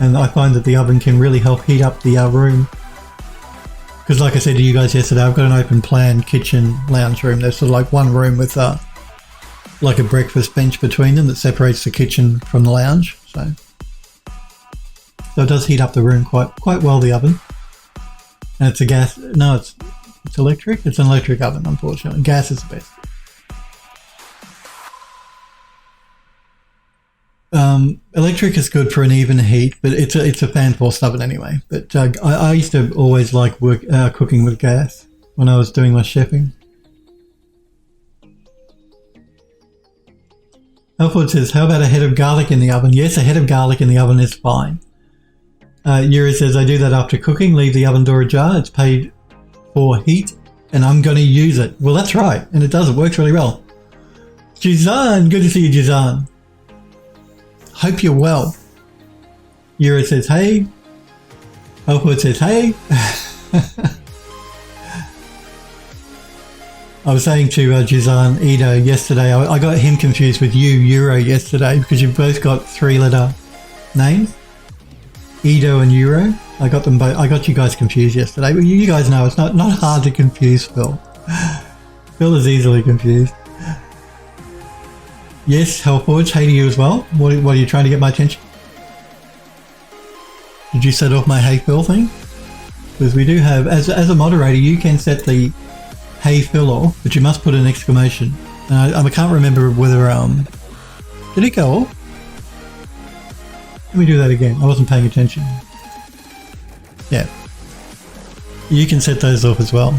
And I find that the oven can really help heat up the room. Because like I said to you guys yesterday, I've got an open plan kitchen lounge room. There's sort of like one room with like a breakfast bench between them that separates the kitchen from the lounge. So it does heat up the room quite well, the oven. And it's a gas. No, it's electric. It's an electric oven, unfortunately. Gas is the best. Electric is good for an even heat, but it's a fan forced oven anyway. But I used to always like cooking with gas when I was doing my chefing. Alford says, how about a head of garlic in the oven? Yes, a head of garlic in the oven is fine. Yuri says, I do that after cooking. Leave the oven door ajar. It's paid for heat, and I'm going to use it. Well, that's right, and it does. It works really well. Jizan, good to see you, Jizan. Hope you're well. Yura says, hey. Elfwood says, hey. I was saying to Jizan Edo yesterday, I got him confused with Euro yesterday because you've both got 3-letter names, Edo and Euro. I got them both. I got you guys confused yesterday, but you guys know it's not hard to confuse Phil. Phil is easily confused. Yes, Hellforge, hey to you as well. What are you trying to get my attention? Did you set off my hey Phil thing? Because we do have, as a moderator, you can set the hey Phil off, but you must put an exclamation. And I can't remember whether, did it go off? Let me do that again. I wasn't paying attention. Yeah. You can set those off as well.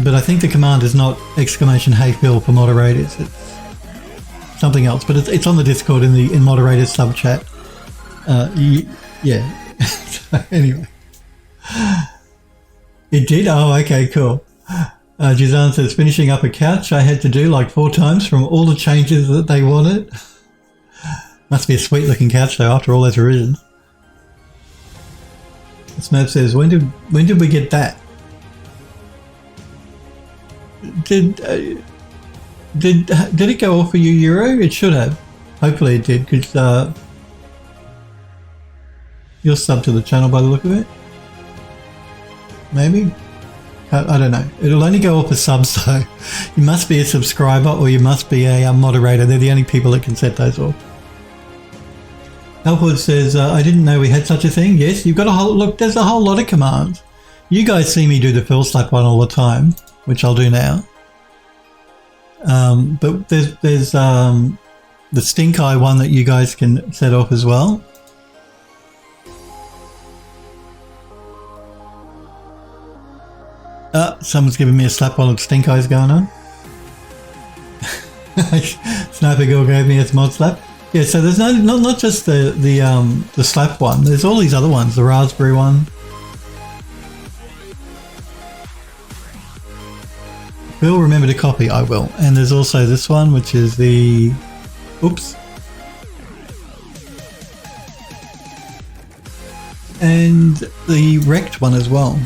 But I think the command is not exclamation hey Phil for moderators. It's something else, but it's on the Discord in moderators sub chat. Yeah. So anyway, it did. Oh, okay, cool. Jizan says, finishing up a couch I had to do like 4 times from all the changes that they wanted. Must be a sweet looking couch though after all those revisions. Smurf says, when did we get that? Did it go off for you, Euro? It should have. Hopefully it did, because you're subbed to the channel by the look of it. Maybe? I don't know. It'll only go off as subs, so you must be a subscriber or you must be a moderator. They're the only people that can set those off. Alford says, I didn't know we had such a thing. Yes, you've got a whole... Look, there's a whole lot of commands. You guys see me do the Phil slap one all the time, which I'll do now. But there's the stink eye one that you guys can set off as well. Someone's giving me a slap while the stink eye's going on. Sniper Girl gave me its mod slap. Yeah, so there's not just the slap one. There's all these other ones. The raspberry one. Will remember to copy. I will. And there's also this one, which is the... Oops. And the wrecked one as well.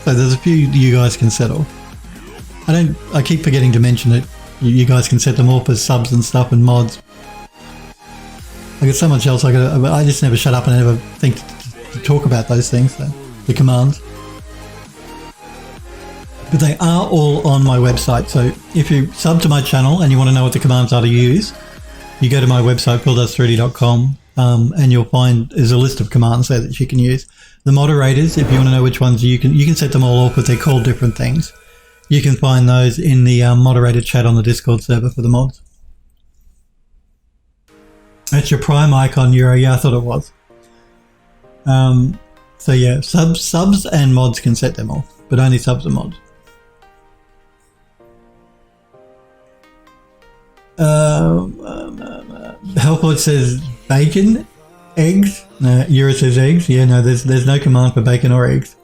So there's a few you guys can settle. I keep forgetting to mention it you guys can set them up as subs and stuff and mods. I got so much else I just never shut up and ever think to talk about those things, so, the commands. But they are all on my website, so if you sub to my channel and you want to know what the commands are to use, you go to my website, phildoes3d.com, and you'll find there's a list of commands there that you can use. The moderators, if you want to know which ones you can set them all up, but they're called different things. You can find those in the moderator chat on the Discord server for the mods. That's your Prime icon, Euro. Yeah, I thought it was. So yeah, subs and mods can set them off, but only subs and mods. Hellport says bacon, eggs. No, Euro says eggs. Yeah, no, there's no command for bacon or eggs.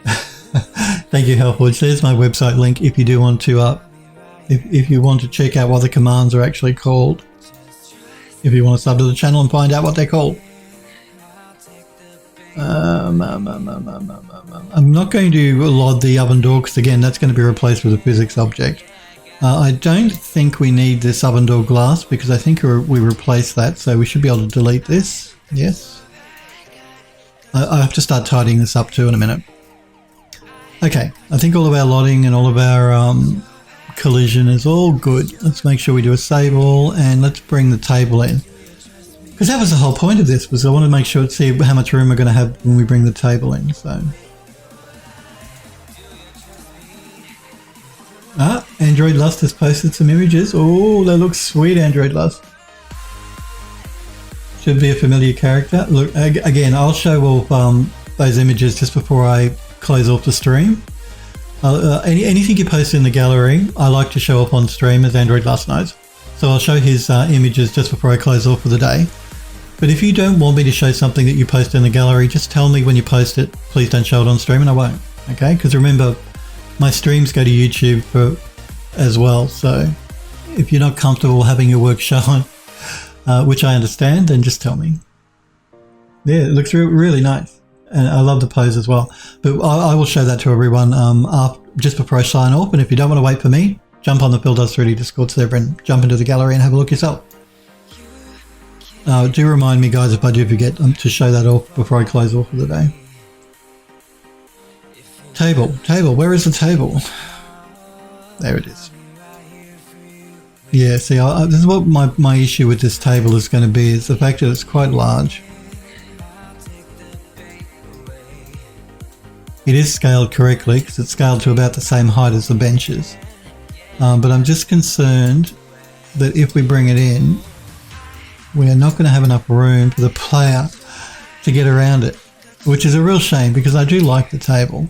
Thank you, Hellport. There's my website link if you do want to if you want to check out what the commands are actually called. If you want to sub to the channel and find out what they're called. I'm not going to load the oven door because again that's going to be replaced with a physics object. I don't think we need this oven door glass because I think we replaced that, so we should be able to delete this. Yes. I have to start tidying this up too in a minute. Okay, I think all of our loading and all of our collision is all good. Let's make sure we do a save all and let's bring the table in. Because that was the whole point of this, was I want to make sure to see how much room we're going to have when we bring the table in. So, Android Lust has posted some images. Oh, they look sweet, Android Lust. Should be a familiar character. Look, again, I'll show off those images just before I close off the stream. Anything you post in the gallery, I like to show up on stream, as Android Lust knows. So I'll show his images just before I close off for the day. But if you don't want me to show something that you post in the gallery, just tell me when you post it. Please don't show it on stream and I won't. Okay? Because remember, my streams go to YouTube as well. So if you're not comfortable having your work shown, which I understand, then just tell me. Yeah, it looks really nice. And I love the pose as well. But I will show that to everyone just before I sign off. And if you don't want to wait for me, jump on the phildoes3d Discord server and jump into the gallery and have a look yourself. Do remind me, guys, if I do forget to show that off before I close off for the day. Table, where is the table? There it is. Yeah, see, this is what my issue with this table is going to be, is the fact that it's quite large. It is scaled correctly because it's scaled to about the same height as the benches. But I'm just concerned that if we bring it in, we are not going to have enough room for the player to get around it, which is a real shame because I do like the table.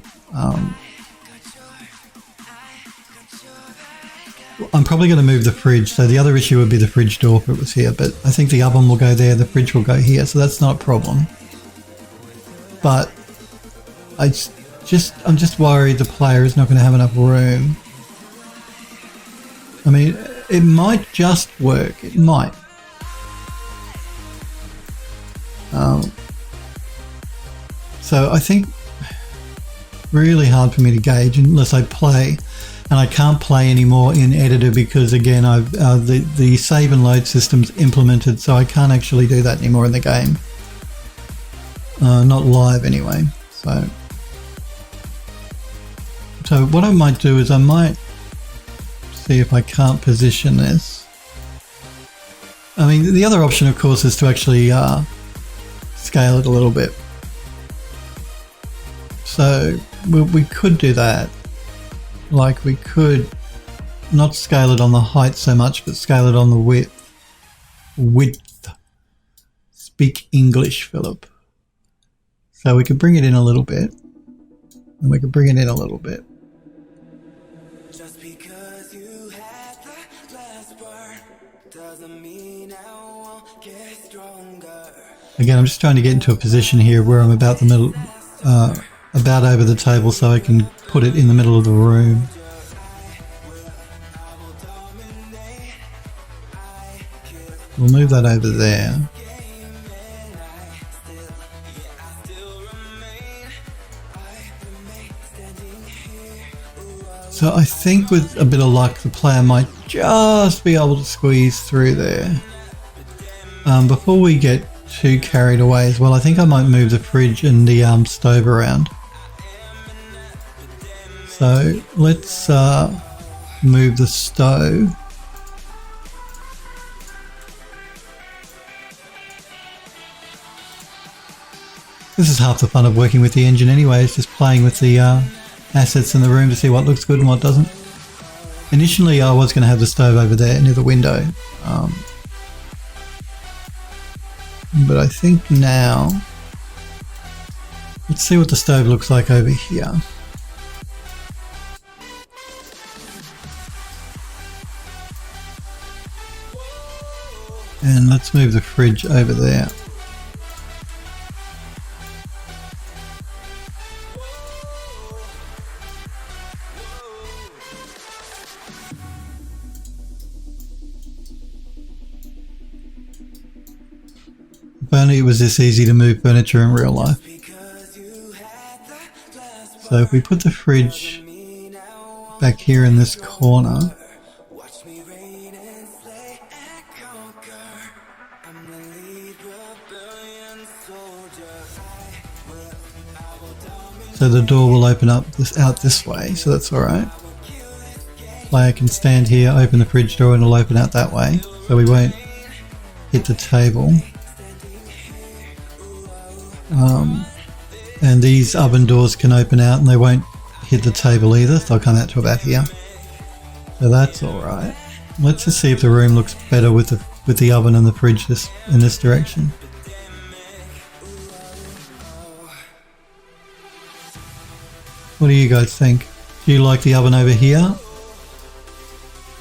I'm probably going to move the fridge, so the other issue would be the fridge door if it was here, but I think the oven will go there, the fridge will go here, so that's not a problem. But I'm just worried the player is not going to have enough room. I mean, it might just work. It might. So I think really hard for me to gauge unless I play, and I can't play anymore in editor because again I've the save and load system's implemented, so I can't actually do that anymore in the game. Not live anyway. So what I might do is I might see if I can't position this. I mean, the other option of course is to actually scale it a little bit. So we could do that. Like we could not scale it on the height so much, but scale it on the width. Width. Speak English, Philip. So we could bring it in a little bit. And we could bring it in a little bit. Just because you had the last word doesn't mean I won't get stronger. Again, I'm just trying to get into a position here where I'm about the middle, about over the table so I can put it in the middle of the room. We'll move that over there. So I think with a bit of luck, the player might just be able to squeeze through there. Before we get too carried away as well, I think I might move the fridge and the stove around. So let's move the stove. This is half the fun of working with the engine anyway, it's just playing with the assets in the room to see what looks good and what doesn't. Initially I was going to have the stove over there near the window, but I think now, let's see what the stove looks like over here. And let's move the fridge over there. If only it was this easy to move furniture in real life. So if we put the fridge back here in this corner, so the door will open up out this way, so that's alright. Player can stand here, open the fridge door, and it'll open out that way, so we won't hit the table. And these oven doors can open out and they won't hit the table either, so they'll come out to about here. So that's alright. Let's just see if the room looks better with the oven and the fridge in this direction. What do you guys think? Do you like the oven over here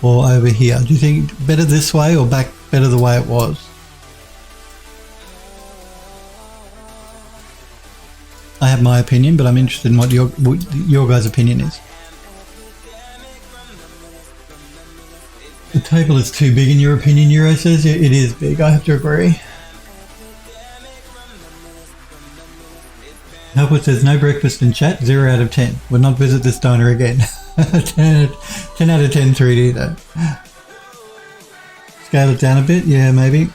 or over here? Do you think better this way or better the way it was? I have my opinion, but I'm interested in what your guys' opinion is. The table is too big in your opinion, Euro says. Yeah, it is big, I have to agree. Helper says, no breakfast in chat, 0 out of 10. Would not visit this diner again. 10 out of 10 3D though. Scale it down a bit, yeah, maybe.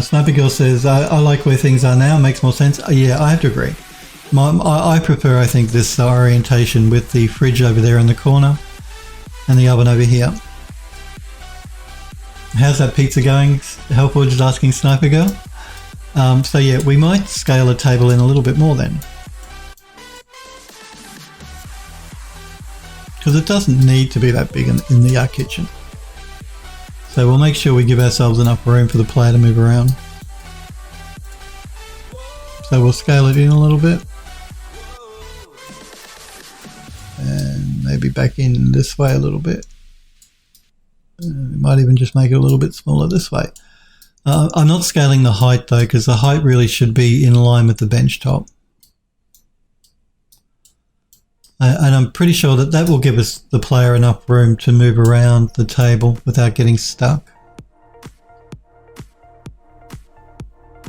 Sniper Girl says, I like where things are now, makes more sense. Yeah, I have to agree. I prefer, I think, this orientation with the fridge over there in the corner and the oven over here. How's that pizza going? Helpful, just asking Sniper Girl. So yeah, we might scale a table in a little bit more then. Because it doesn't need to be that big in the kitchen. So we'll make sure we give ourselves enough room for the player to move around. So we'll scale it in a little bit. And maybe back in this way a little bit. We might even just make it a little bit smaller this way. I'm not scaling the height though, because the height really should be in line with the bench top. And I'm pretty sure that will give us the player enough room to move around the table without getting stuck.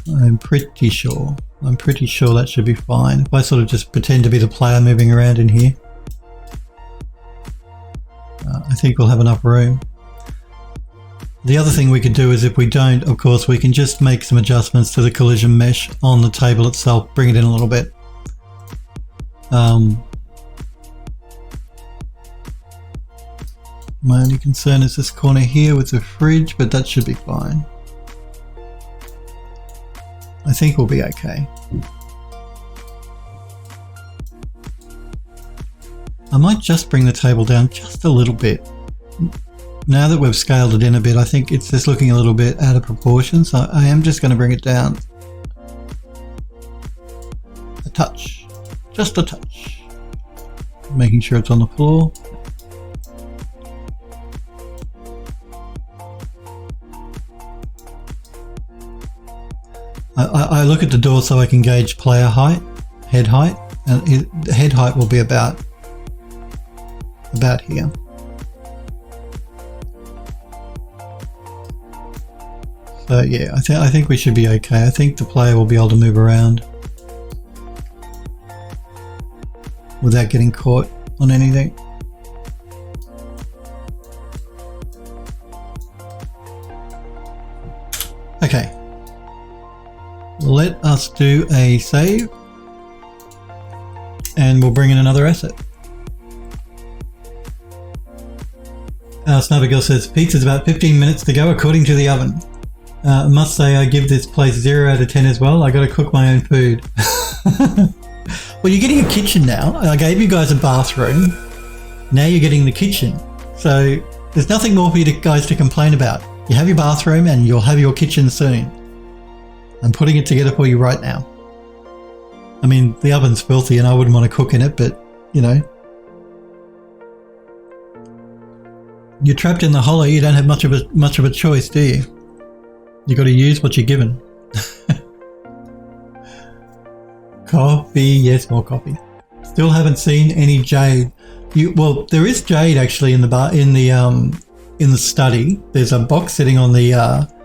I'm pretty sure that should be fine. If I sort of just pretend to be the player moving around in here, I think we'll have enough room. The other thing we could do is, if we don't, of course, we can just make some adjustments to the collision mesh on the table itself, bring it in a little bit. My only concern is this corner here with the fridge, but that should be fine. I think we'll be okay. I might just bring the table down just a little bit. Now that we've scaled it in a bit, I think it's just looking a little bit out of proportion, so I am just going to bring it down a touch, just a touch, making sure it's on the floor. I look at the door so I can gauge player height, head height, and the head height will be about here. So yeah, I think we should be okay. I think the player will be able to move around without getting caught on anything. Okay. Let us do a save. And we'll bring in another asset. Snowbagirl says, pizza's about 15 minutes to go according to the oven. I must say I give this place 0 out of 10 as well. I got to cook my own food. Well, you're getting a kitchen now. I gave you guys a bathroom. Now you're getting the kitchen. So there's nothing more for you guys to complain about. You have your bathroom and you'll have your kitchen soon. I'm putting it together for you right now. I mean, the oven's filthy and I wouldn't want to cook in it, but, you know. You're trapped in the hollow. You don't have much of a choice, do you? You got to use what you're given. Coffee, yes, more coffee. Still haven't seen any jade. Well, there is jade actually in the study. There's a box sitting on the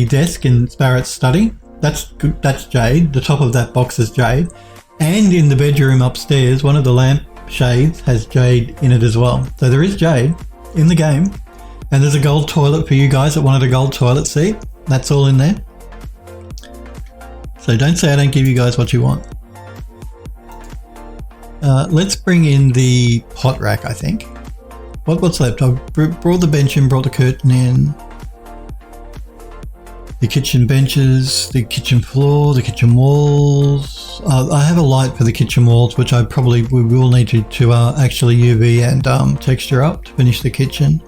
desk in Barrett's study. That's jade. The top of that box is jade. And in the bedroom upstairs, one of the lamp shades has jade in it as well. So there is jade in the game. And there's a gold toilet for you guys that wanted a gold toilet seat. That's all in there. So don't say I don't give you guys what you want. Let's bring in the pot rack, I think. What's left? I've brought the bench in, brought the curtain in. The kitchen benches, the kitchen floor, the kitchen walls. I have a light for the kitchen walls, which we will need to actually UV and texture up to finish the kitchen.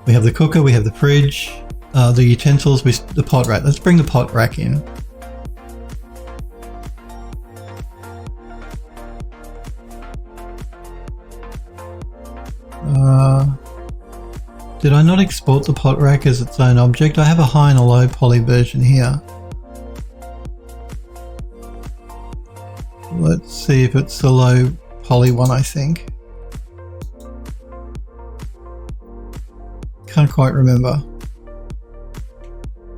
We have the cooker, we have the fridge, the utensils, the pot rack. Let's bring the pot rack in. Did I not export the pot rack as its own object? I have a high and a low poly version here. Let's see if it's the low poly one, I think. Can't quite remember.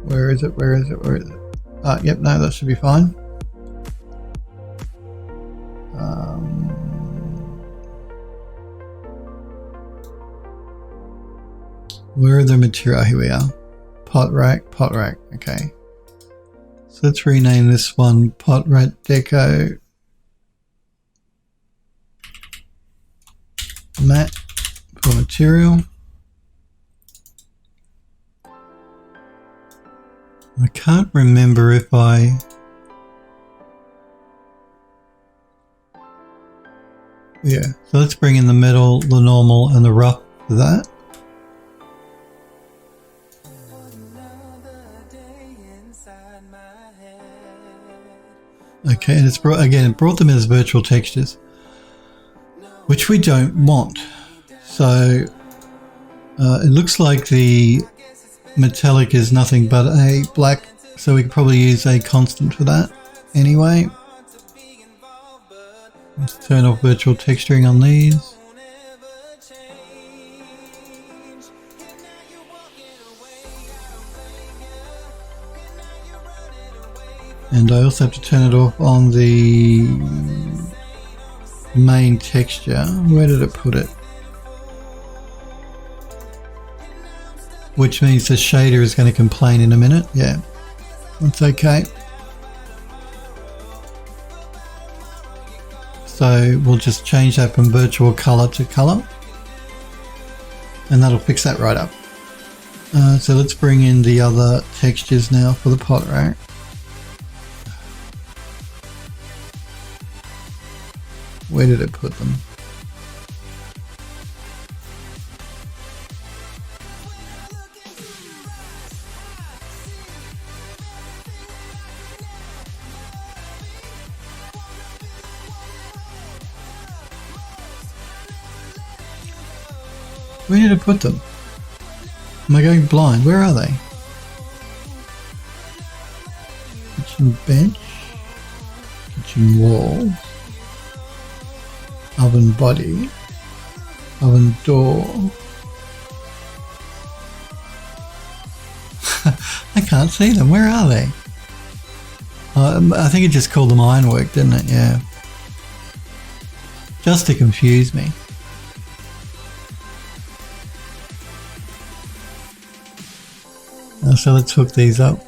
Where is it? Yep, no, that should be fine. Where are the material? Here we are. Pot rack. Okay. So let's rename this one Pot Rack Deco Matte for material. I can't remember if yeah, so let's bring in the metal, the normal and the rough for that. Okay, and it's brought them as virtual textures, which we don't want. So it looks like the metallic is nothing but a black, so we could probably use a constant for that anyway. Let's turn off virtual texturing on these. And I also have to turn it off on the main texture. Where did it put it? Which means the shader is going to complain in a minute. Yeah, that's okay. So we'll just change that from virtual color to color. And that'll fix that right up. So let's bring in the other textures now for the pot rack. Where did it put them? Where did it put them? Am I going blind? Where are they? Kitchen bench, kitchen wall, oven body, oven door. I can't see them. Where are they? I think it just called them ironwork, didn't it? Yeah. Just to confuse me. So let's hook these up.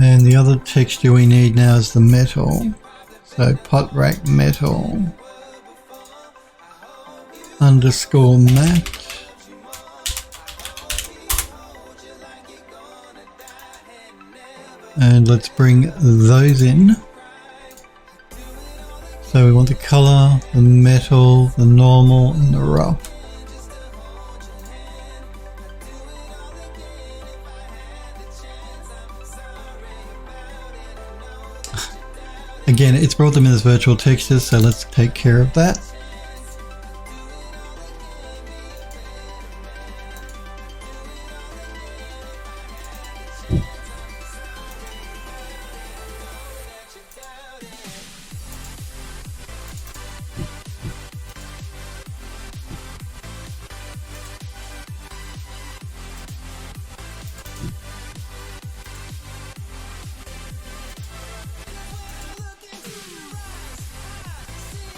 And the other texture we need now is the metal. So pot rack metal underscore matte. And let's bring those in. So we want the color, the metal, the normal, and the rough. Again, it's brought them in as virtual textures, so let's take care of that.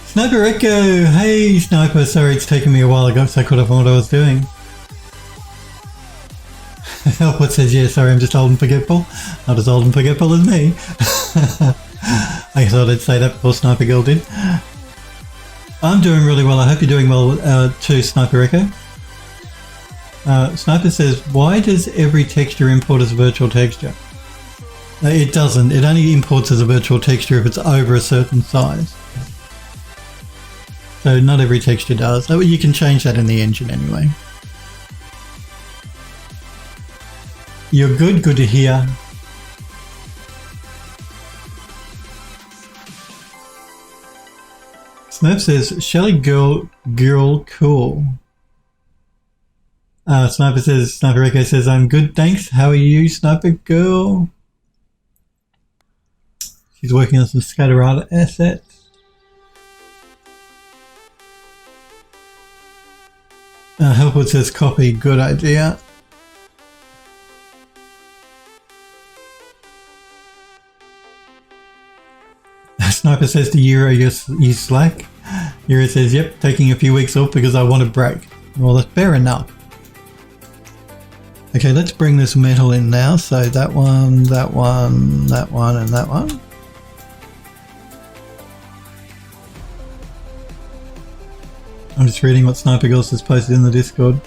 Sniper Echo! Hey Sniper, sorry it's taken me a while ago so I caught up on what I was doing. What says, yeah, sorry I'm just old and forgetful. Not as old and forgetful as me. I thought I'd say that before Sniper Girl did. I'm doing really well, I hope you're doing well too, Sniper Echo. Sniper says, why does every texture import as a virtual texture? It doesn't, it only imports as a virtual texture if it's over a certain size. So not every texture does. Oh, you can change that in the engine anyway. You're good, good to hear. Snap says, Shelly girl cool. Sniper says, Sniper Echo says, I'm good, thanks. How are you, Sniper Girl? She's working on some Scatterata assets. Helpwood says, copy, good idea. Sniper says to Euro, you slack. Euro says, yep, taking a few weeks off because I want a break. Well, that's fair enough. Okay, let's bring this metal in now. So that one, that one, that one, and that one. I'm just reading what Sniper Girls has posted in the Discord.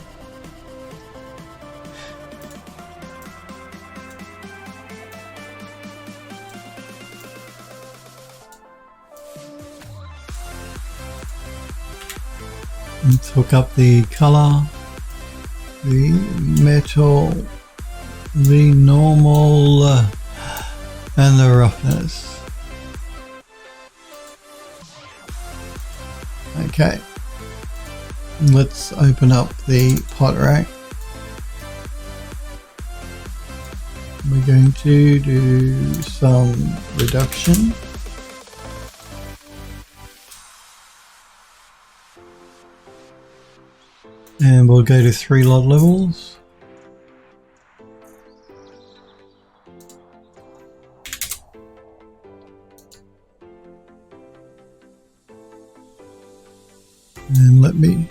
Let's hook up the color, the metal, the normal, and the roughness. Okay. Let's open up the pot rack. We're going to do some reduction. And we'll go to 3 lot levels. And let me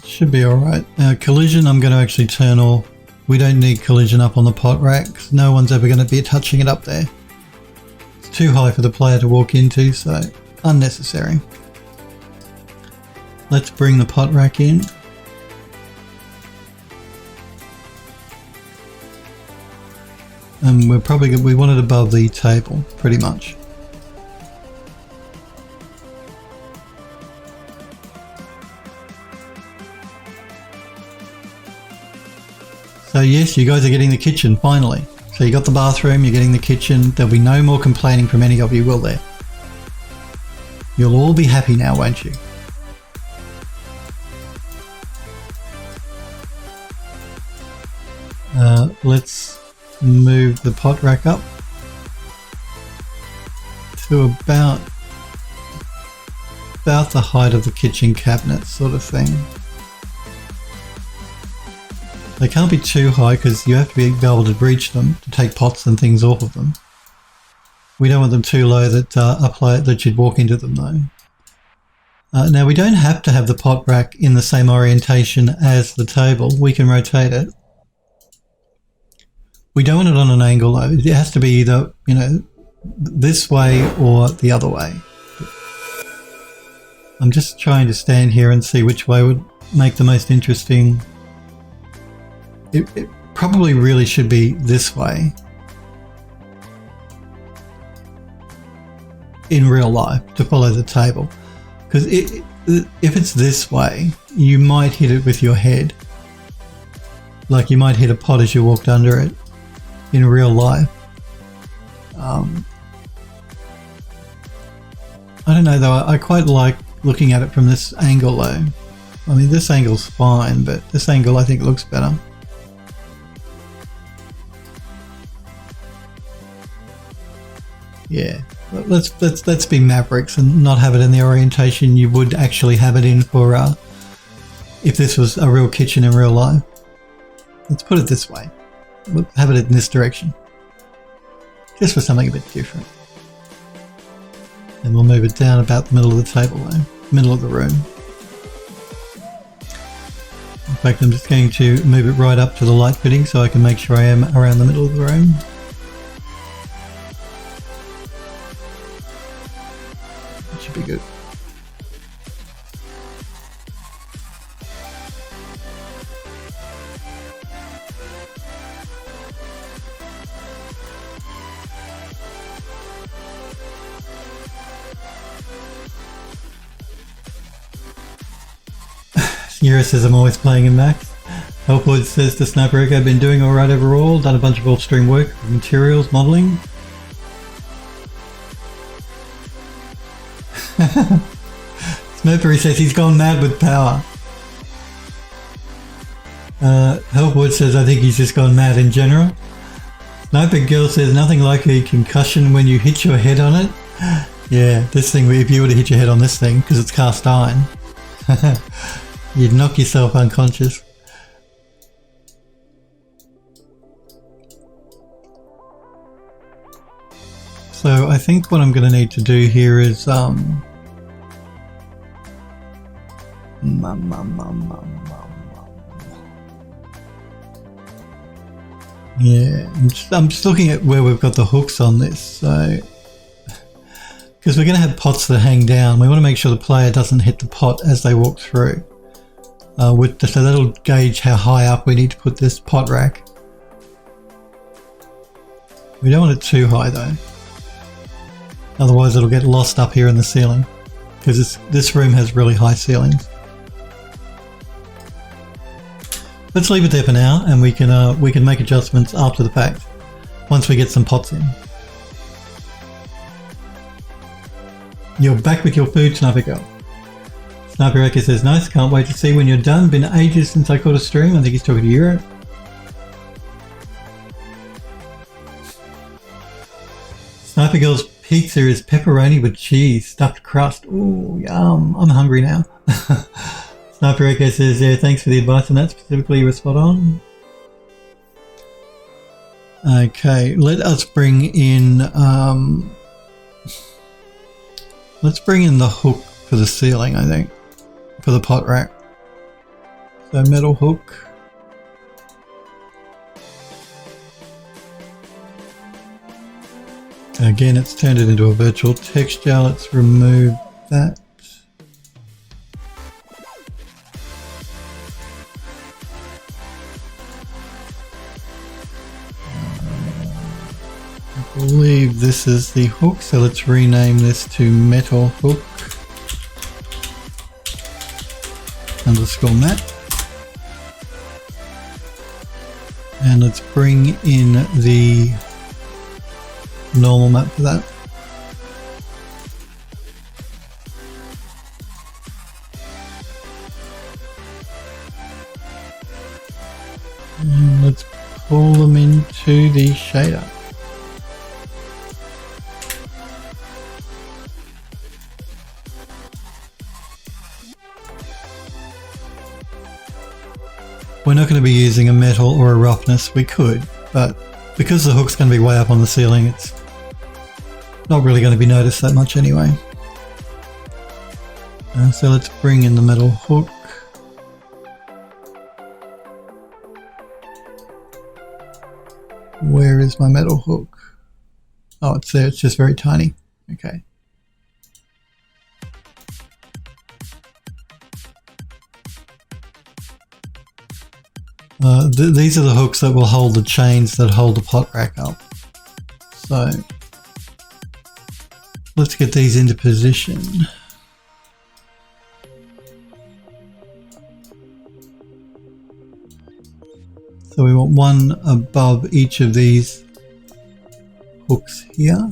should be alright. Collision I'm going to actually turn off. We don't need collision up on the pot racks. No one's ever going to be touching it up there. It's too high for the player to walk into, so unnecessary. Let's bring the pot rack in. And we want it above the table, pretty much. So yes, you guys are getting the kitchen, finally. So you got the bathroom, you're getting the kitchen. There'll be no more complaining from any of you, will there? You'll all be happy now, won't you? Let's move the pot rack up to about the height of the kitchen cabinet sort of thing. They can't be too high because you have to be able to reach them to take pots and things off of them. We don't want them too low that you'd walk into them though. Now we don't have to have the pot rack in the same orientation as the table. We can rotate it. We don't want it on an angle though. It has to be either, you know, this way or the other way. I'm just trying to stand here and see which way would make the most interesting. It probably really should be this way in real life to follow the table. Because if it's this way, you might hit it with your head. Like you might hit a pot as you walked under it in real life. I don't know though, I quite like looking at it from this angle though. I mean, this angle's fine, but this angle I think looks better. Yeah. Let's be mavericks and not have it in the orientation you would actually have it in for if this was a real kitchen in real life. Let's put it this way. We'll have it in this direction. Just for something a bit different. And we'll move it down about the middle of the table though. Middle of the room. In fact, I'm just going to move it right up to the light fitting so I can make sure I am around the middle of the room. Should be good. Yura says I'm always playing in Max. Helpwood says to Sniper Echo, I've been doing alright overall, done a bunch of off-stream work, materials, modelling. Smurfery says he's gone mad with power. Helpwood says I think he's just gone mad in general. Sniper Girl says nothing like a concussion when you hit your head on it. Yeah, this thing, if you were to hit your head on this thing, because it's cast iron, you'd knock yourself unconscious. So I think what I'm going to need to do here is yeah, I'm just looking at where we've got the hooks on this, so because we're going to have pots that hang down, we want to make sure the player doesn't hit the pot as they walk through. So that'll gauge how high up we need to put this pot rack. We don't want it too high though, otherwise it'll get lost up here in the ceiling, because this room has really high ceilings. Let's leave it there for now, and we can make adjustments after the fact once we get some pots in. You're back with your food, Sniper Girl. Sniper Echo says nice, can't wait to see when you're done. Been ages since I caught a stream. I think he's talking to Europe. Sniper Girl's pizza is pepperoni with cheese, stuffed crust. Ooh, yum. I'm hungry now. Sniper Echo says, yeah, thanks for the advice on that. Specifically, you were spot on. Okay, let us bring in... let's bring in the hook for the ceiling, I think. For the pot rack. So, metal hook. Again, it's turned it into a virtual texture. Let's remove that. I believe this is the hook, so let's rename this to metal hook underscore mat. And let's bring in the normal map for that. And let's pull them into the shader. we're not going to be using a metal or a roughness. We could, but because the hook's going to be way up on the ceiling, it's not really going to be noticed that much anyway. So let's bring in the metal hook. Where is my metal hook? Oh, it's there. It's just very tiny. Okay. These are the hooks that will hold the chains that hold the pot rack up. So let's get these into position. So we want one above each of these hooks here.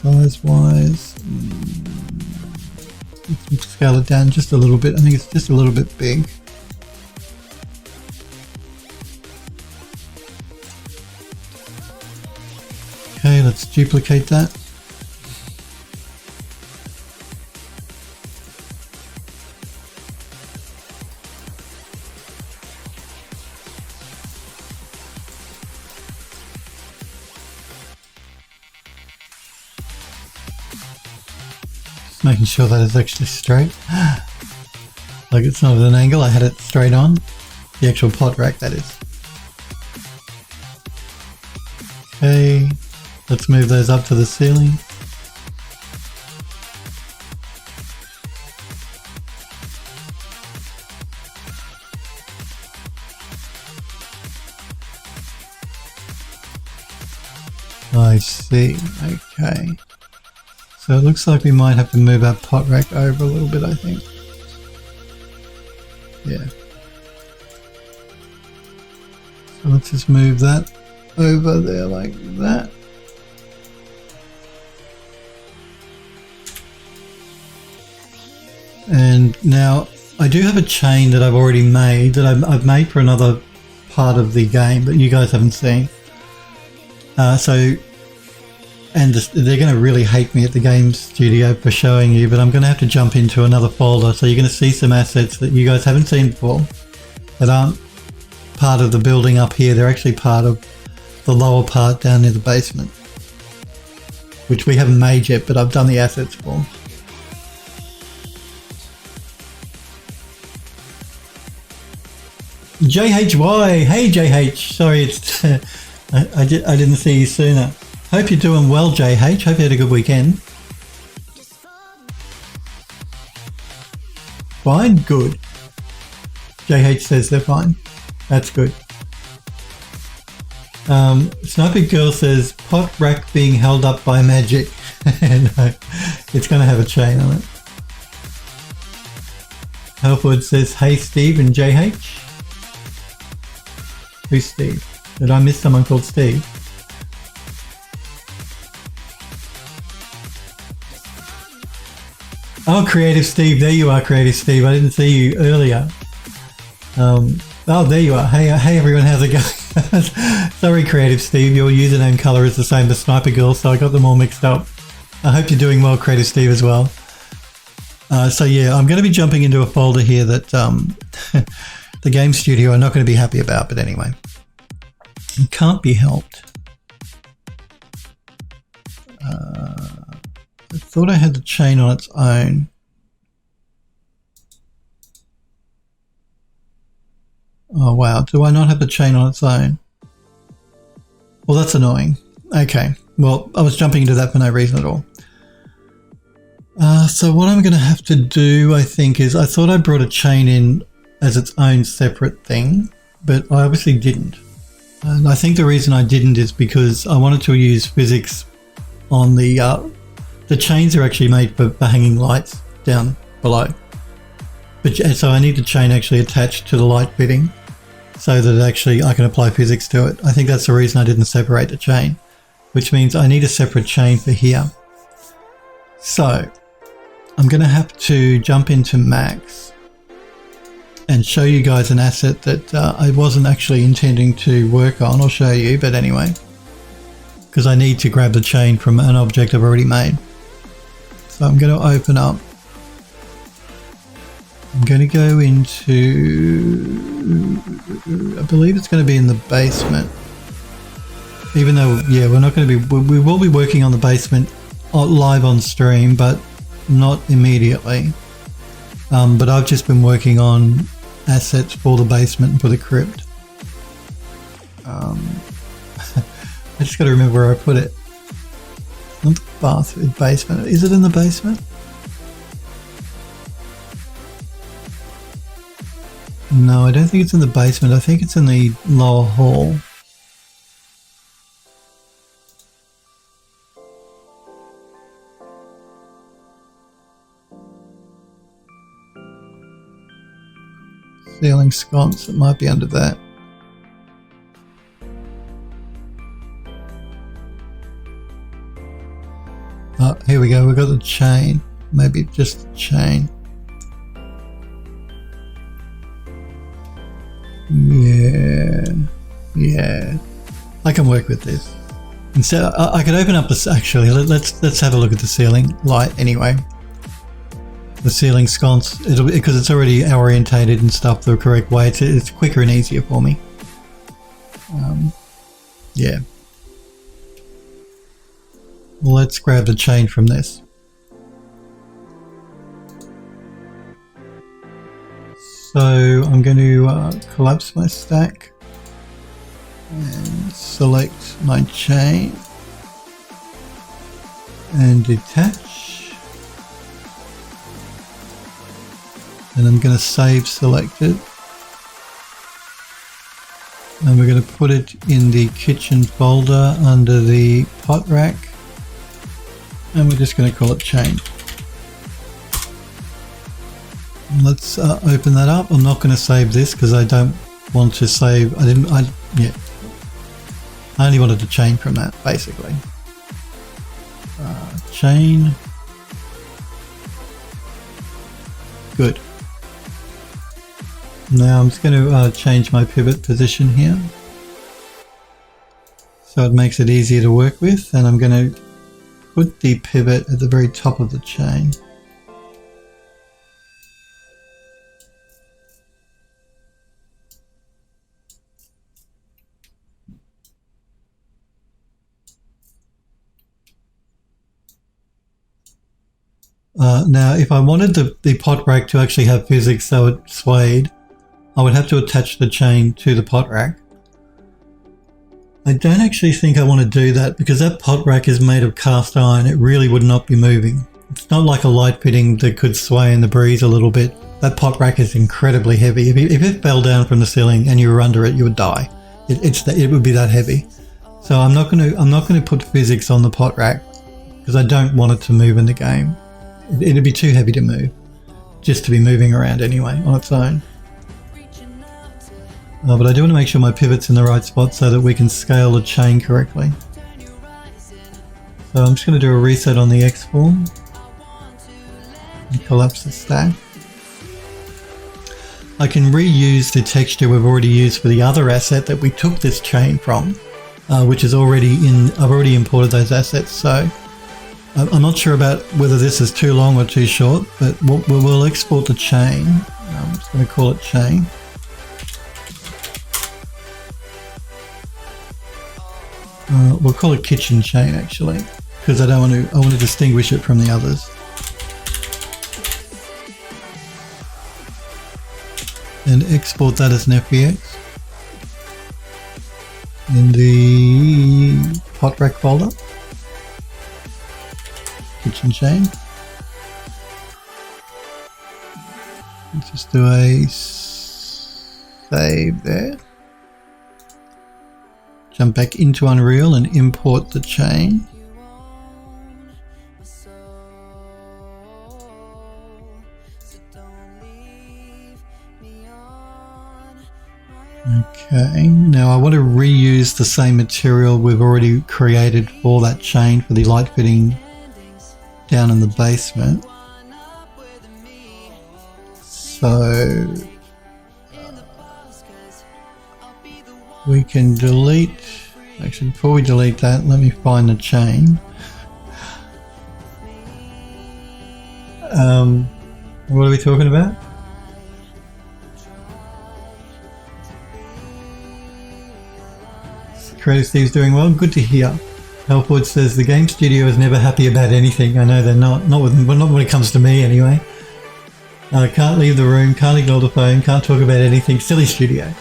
Size-wise, let's scale it down just a little bit. I think it's just a little bit big. Okay, let's duplicate that. Making sure that it's actually straight. Like it's not at an angle, I had it straight on. The actual pot rack, that is. Okay, let's move those up to the ceiling. I see, okay. So it looks like we might have to move our pot rack over a little bit, I think. Yeah. So let's just move that over there like that. And now I do have a chain that I've already made, that I've made for another part of the game, but you guys haven't seen. And they're going to really hate me at the game studio for showing you, but I'm going to have to jump into another folder. So you're going to see some assets that you guys haven't seen before that aren't part of the building up here. They're actually part of the lower part down near the basement, which we haven't made yet, but I've done the assets for. JHY, hey JH, sorry, it's I didn't see you sooner. Hope you're doing well, JH. Hope you had a good weekend. Fine? Good. JH says they're fine. That's good. Sniper Girl says, pot rack being held up by magic. No, it's going to have a chain on it. Halfwood says, hey Steve and JH. Who's Steve? Did I miss someone called Steve? Oh, Creative Steve. There you are, Creative Steve. I didn't see you earlier. Oh, there you are. Hey everyone. How's it going? Sorry, Creative Steve. Your username color is the same as Sniper Girl, so I got them all mixed up. I hope you're doing well, Creative Steve, as well. So yeah, I'm going to be jumping into a folder here that the game studio are not going to be happy about, but anyway. It can't be helped. I thought I had the chain on its own. Oh wow, do I not have the chain on its own? Well, that's annoying. Okay, well, I was jumping into that for no reason at all. So what I'm going to have to do, I think, is I thought I brought a chain in as its own separate thing, but I obviously didn't. And I think the reason I didn't is because I wanted to use physics on the chains are actually made for hanging lights down below. But so I need the chain actually attached to the light fitting so that actually I can apply physics to it. I think that's the reason I didn't separate the chain, which means I need a separate chain for here. So I'm going to have to jump into Max and show you guys an asset that I wasn't actually intending to work on or show you, but anyway, because I need to grab the chain from an object I've already made. So I'm going to open up. I'm going to go into, I believe it's going to be in the basement. Even though, yeah, we're not going to be, we will be working on the basement live on stream, but not immediately. But I've just been working on assets for the basement and for the crypt. I just got to remember where I put it. Not the bathroom, basement. Is it in the basement? No, I don't think it's in the basement. I think it's in the lower hall. Ceiling sconce, it might be under that. Oh, here we go, we've got the chain. Maybe just the chain. Yeah. I can work with this. Instead, I could open up this. Actually, let's have a look at the ceiling light anyway. The ceiling sconce, because it's already orientated and stuff the correct way. It's quicker and easier for me. Yeah. Well, let's grab the chain from this. So I'm going to collapse my stack and select my chain and detach. And I'm going to save selected. And we're going to put it in the kitchen folder under the pot rack. And we're just going to call it chain. Let's open that up. I'm not going to save this because I don't want to save. I only wanted to chain from that basically. Chain. Good. Now I'm just going to change my pivot position here so it makes it easier to work with, and I'm going to put the pivot at the very top of the chain. Now if I wanted the pot rack to actually have physics so it swayed, I would have to attach the chain to the pot rack. I don't actually think I want to do that because that pot rack is made of cast iron. It really would not be moving. It's not like a light fitting that could sway in the breeze a little bit. That pot rack is incredibly heavy. If it fell down from the ceiling and you were under it, you would die. It would be that heavy. So I'm not going to put physics on the pot rack because I don't want it to move in the game. It'd be too heavy to move, just to be moving around anyway on its own. But I do want to make sure my pivot's in the right spot so that we can scale the chain correctly. So I'm just going to do a reset on the X form and collapse the stack. I can reuse the texture we've already used for the other asset that we took this chain from, which is already in. I've already imported those assets, so I'm not sure about whether this is too long or too short, but we'll export the chain. I'm just going to call it chain. We'll call it kitchen chain actually, because I want to distinguish it from the others. And export that as an FBX in the pot rack folder. Kitchen chain. Let's just do a save there. Jump back into Unreal and import the chain. Okay, now I want to reuse the same material we've already created for that chain for the light fitting down in the basement. So we can delete, actually before we delete that, let me find the chain. What are we talking about? Creative Steve's doing well, good to hear. Helpwood says the game studio is never happy about anything. I know they're not when it comes to me anyway. Can't leave the room, can't ignore the phone, can't talk about anything. Silly studio.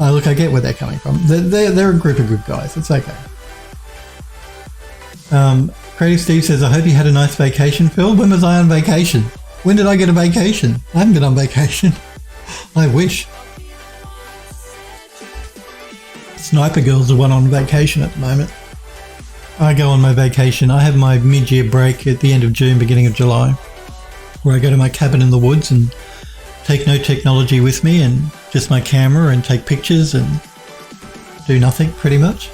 Look, I get where they're coming from. They're a group of good guys. It's okay. Creative Steve says, I hope you had a nice vacation, Phil. When was I on vacation? When did I get a vacation? I haven't been on vacation. I wish. Sniper Girl's the one on vacation at the moment. I go on my vacation. I have my mid-year break at the end of June, beginning of July, where I go to my cabin in the woods and take no technology with me and just my camera and take pictures and do nothing pretty much.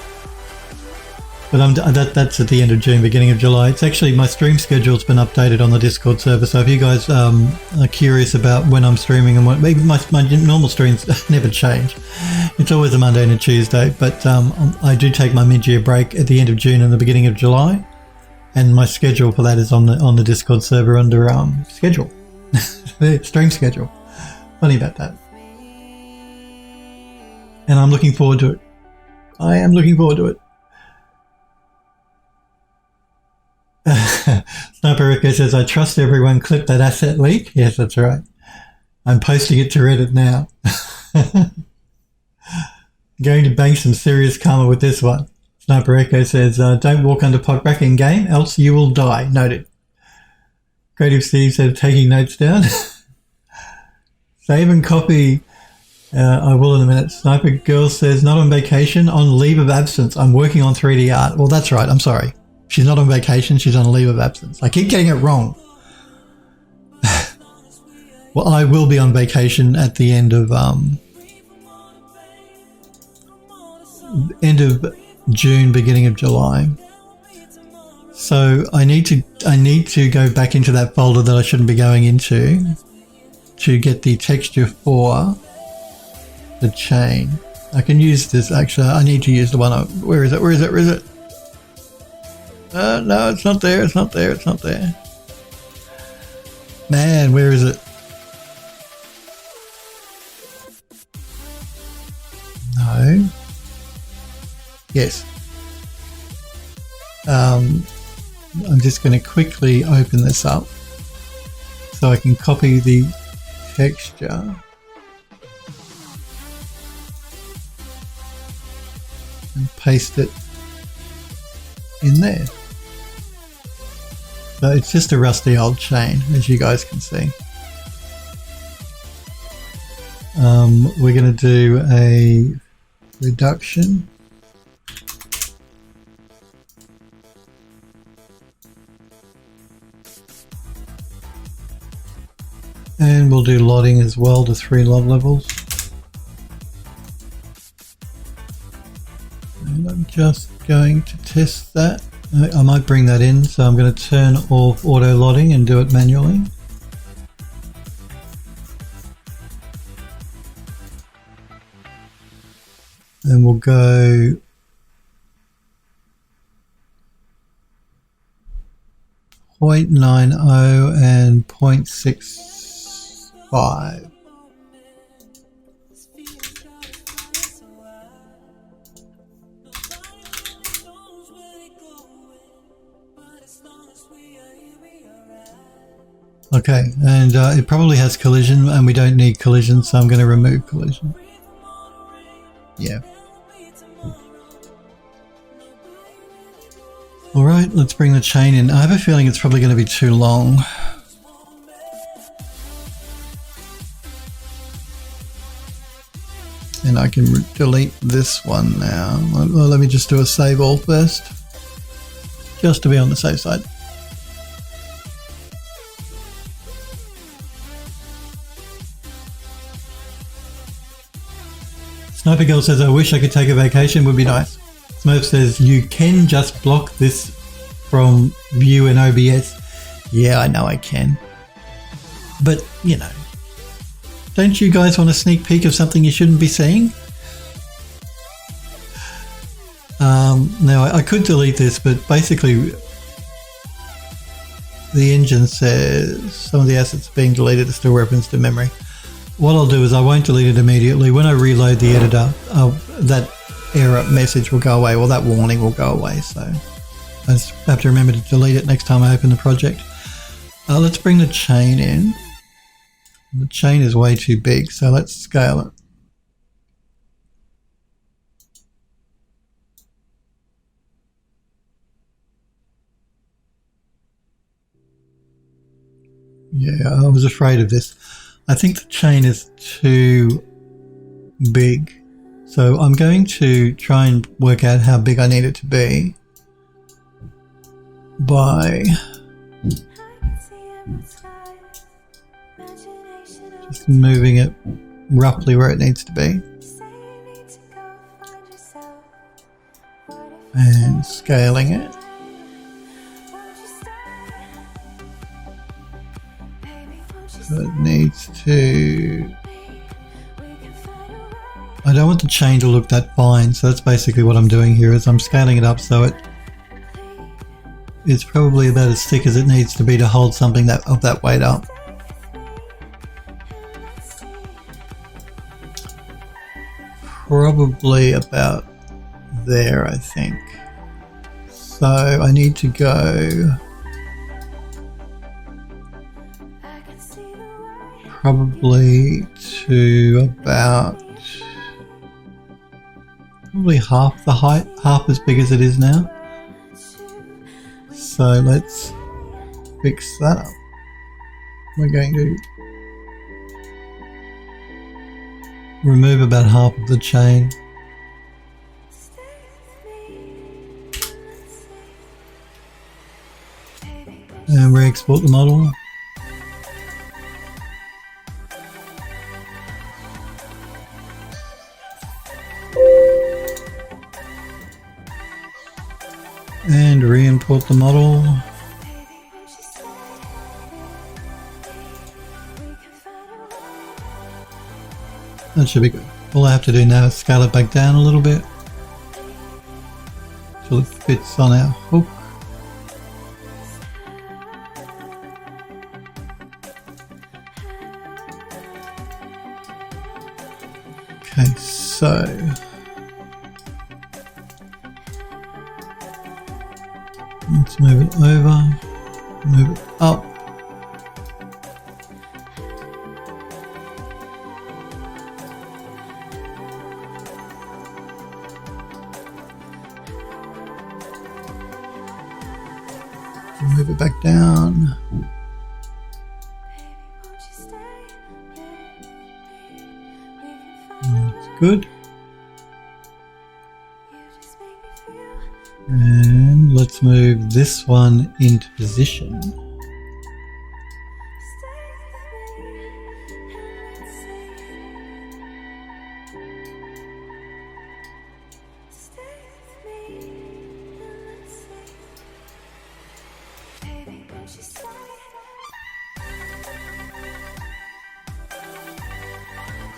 But that's at the end of June, beginning of July. It's actually, my stream schedule's been updated on the Discord server, so if you guys are curious about when I'm streaming and what, maybe my normal streams never change. It's always a Monday and a Tuesday, but I do take my mid-year break at the end of June and the beginning of July, and my schedule for that is on the Discord server under schedule, stream schedule. Funny about that. And I'm looking forward to it. I am looking forward to it. Sniper Echo says, I trust everyone clip that asset leak. Yes, that's right. I'm posting it to Reddit now. Going to bank some serious karma with this one. Sniper Echo says, don't walk under pot rack in game, else you will die. Noted. Creative Steve said, taking notes down. Save and copy. I will in a minute. Sniper Girl says, not on vacation, on leave of absence. I'm working on 3D art. Well, that's right. I'm sorry. She's not on vacation. She's on a leave of absence. I keep getting it wrong. Well, I will be on vacation at the end of June, beginning of July. So I need to go back into that folder that I shouldn't be going into to get the texture for the chain. I can use this. Actually, I need to use the one. Where is it? Where is it? Where is it? No, it's not there. It's not there. It's not there. Man, where is it? No. Yes. I'm just going to quickly open this up so I can copy the texture and paste it in there. So it's just a rusty old chain, as you guys can see. We're going to do a reduction. And we'll do lotting as well to 3 lot levels. And I'm just going to test that. I might bring that in, so I'm going to turn off auto lotting and do it manually. And we'll go .90 and 0.65. Okay, and it probably has collision, and we don't need collision, so I'm going to remove collision. Yeah. Alright, let's bring the chain in. I have a feeling it's probably going to be too long. And I can delete this one now. Well, let me just do a save all first, just to be on the safe side. Sniper Girl says, I wish I could take a vacation, would be nice. Smurf says, you can just block this from view in OBS. Yeah, I know I can. But, you know, don't you guys want a sneak peek of something you shouldn't be seeing? Now, I could delete this, but basically the engine says some of the assets being deleted are still referenced to memory. What I'll do is I won't delete it immediately. When I reload the editor, that error message will go away. Well, that warning will go away. So I just have to remember to delete it next time I open the project. Let's bring the chain in. The chain is way too big, so let's scale it. Yeah, I was afraid of this. I think the chain is too big. So I'm going to try and work out how big I need it to be by just moving it roughly where it needs to be and scaling it. So it needs to... I don't want the chain to look that fine, so that's basically what I'm doing here is I'm scaling it up so it's probably about as thick as it needs to be to hold something of that weight up. Probably about there, I think. So I need to go probably to about probably half the height, half as big as it is now. So let's fix that up. We're going to remove about half of the chain. And re-export the model. And re-import the model. That should be good. All I have to do now is scale it back down a little bit so it fits on our hook. Okay, so let's move it over, move it up. Move it back down. That's good. And let's move this one into position.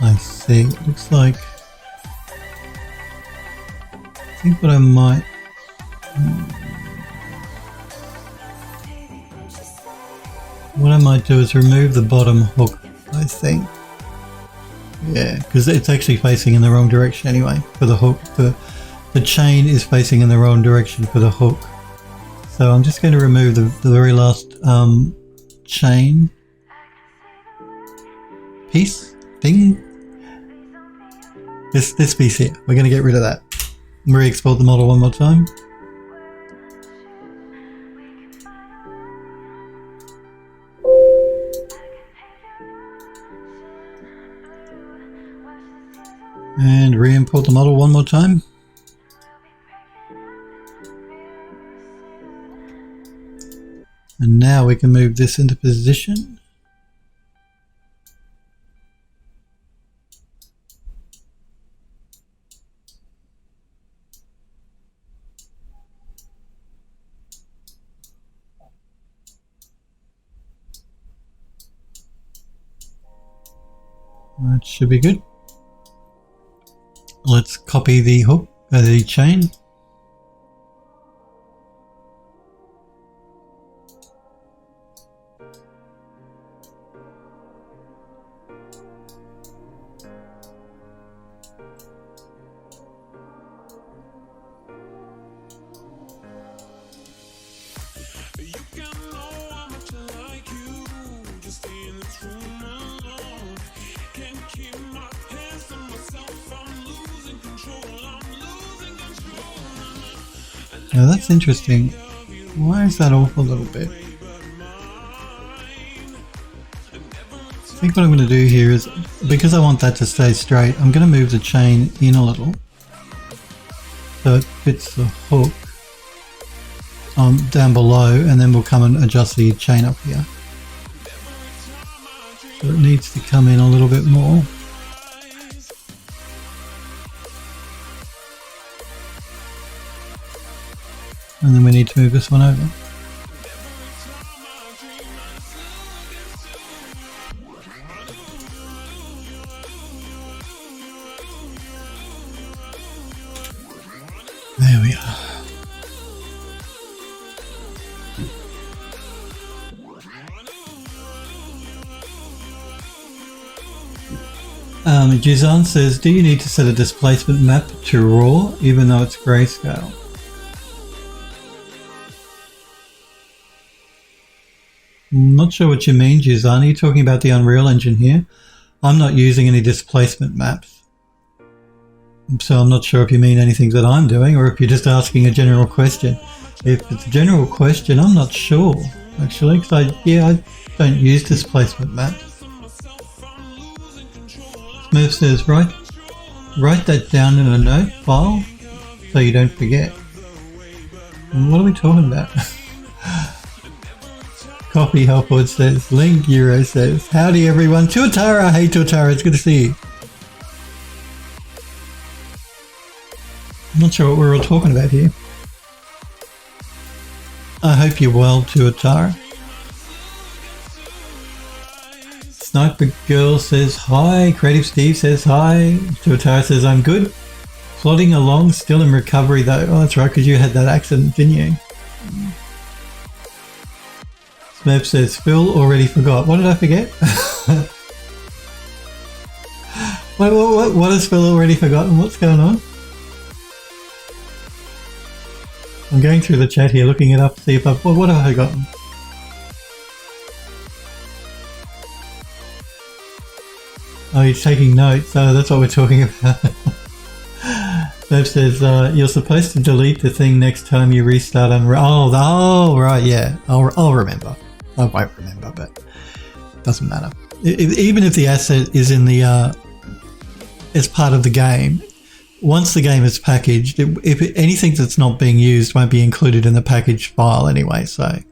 I see. It looks like I think what I might do is remove the bottom hook, I think. Yeah, because it's actually facing in the wrong direction anyway for the hook. The chain is facing in the wrong direction for the hook. So I'm just going to remove the very last chain piece thing. This piece here. We're going to get rid of that. Re-export the model one more time. And re-import the model one more time. And now we can move this into position. That should be good. Let's copy the hook, the chain. Now that's interesting. Why is that off a little bit? I think what I'm going to do here is, because I want that to stay straight, I'm going to move the chain in a little so it fits the hook down below, and then we'll come and adjust the chain up here. So it needs to come in a little bit more. And then we need to move this one over. There we are. Jizan says, do you need to set a displacement map to raw even though it's grayscale? I'm not sure what you mean, Jizan. Are you talking about the Unreal Engine here? I'm not using any displacement maps. So I'm not sure if you mean anything that I'm doing or if you're just asking a general question. If it's a general question, I'm not sure, actually, because I don't use displacement maps. Smurf says, write that down in a note file so you don't forget. And what are we talking about? Coffee Helpwood says, Link Euro says, howdy everyone. Tuatara, hey Tuatara, it's good to see you. I'm not sure what we're all talking about here. I hope you're well, Tuatara. Sniper Girl says hi. Creative Steve says hi. Tuatara says I'm good. Plodding along, still in recovery though. Oh, that's right, because you had that accident, didn't you? Smurf says Phil already forgot. What did I forget? What has Phil already forgotten? What's going on? I'm going through the chat here, looking it up to see if what have I forgotten? Oh, he's taking notes. Oh, that's what we're talking about. Bev says, you're supposed to delete the thing next time you restart Unreal. Oh, right, yeah. I'll remember. I won't remember, but it doesn't matter. Even if the asset is in the, it's part of the game, once the game is packaged, anything that's not being used won't be included in the packaged file anyway, so it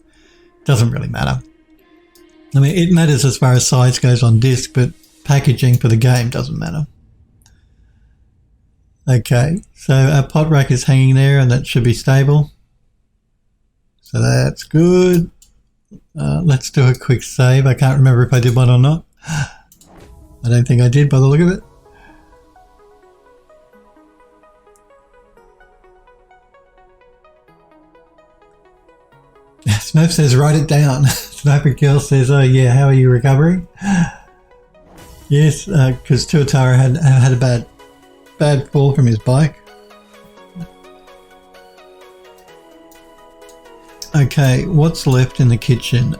doesn't really matter. I mean, it matters as far as size goes on disk, but packaging for the game doesn't matter. Okay, so our pot rack is hanging there and that should be stable. So that's good. Let's do a quick save. I can't remember if I did one or not. I don't think I did by the look of it. Smurf says write it down. Sniper Girl says, oh yeah, how are you recovering? Yes, because Tuatara had a bad fall from his bike. Okay, what's left in the kitchen?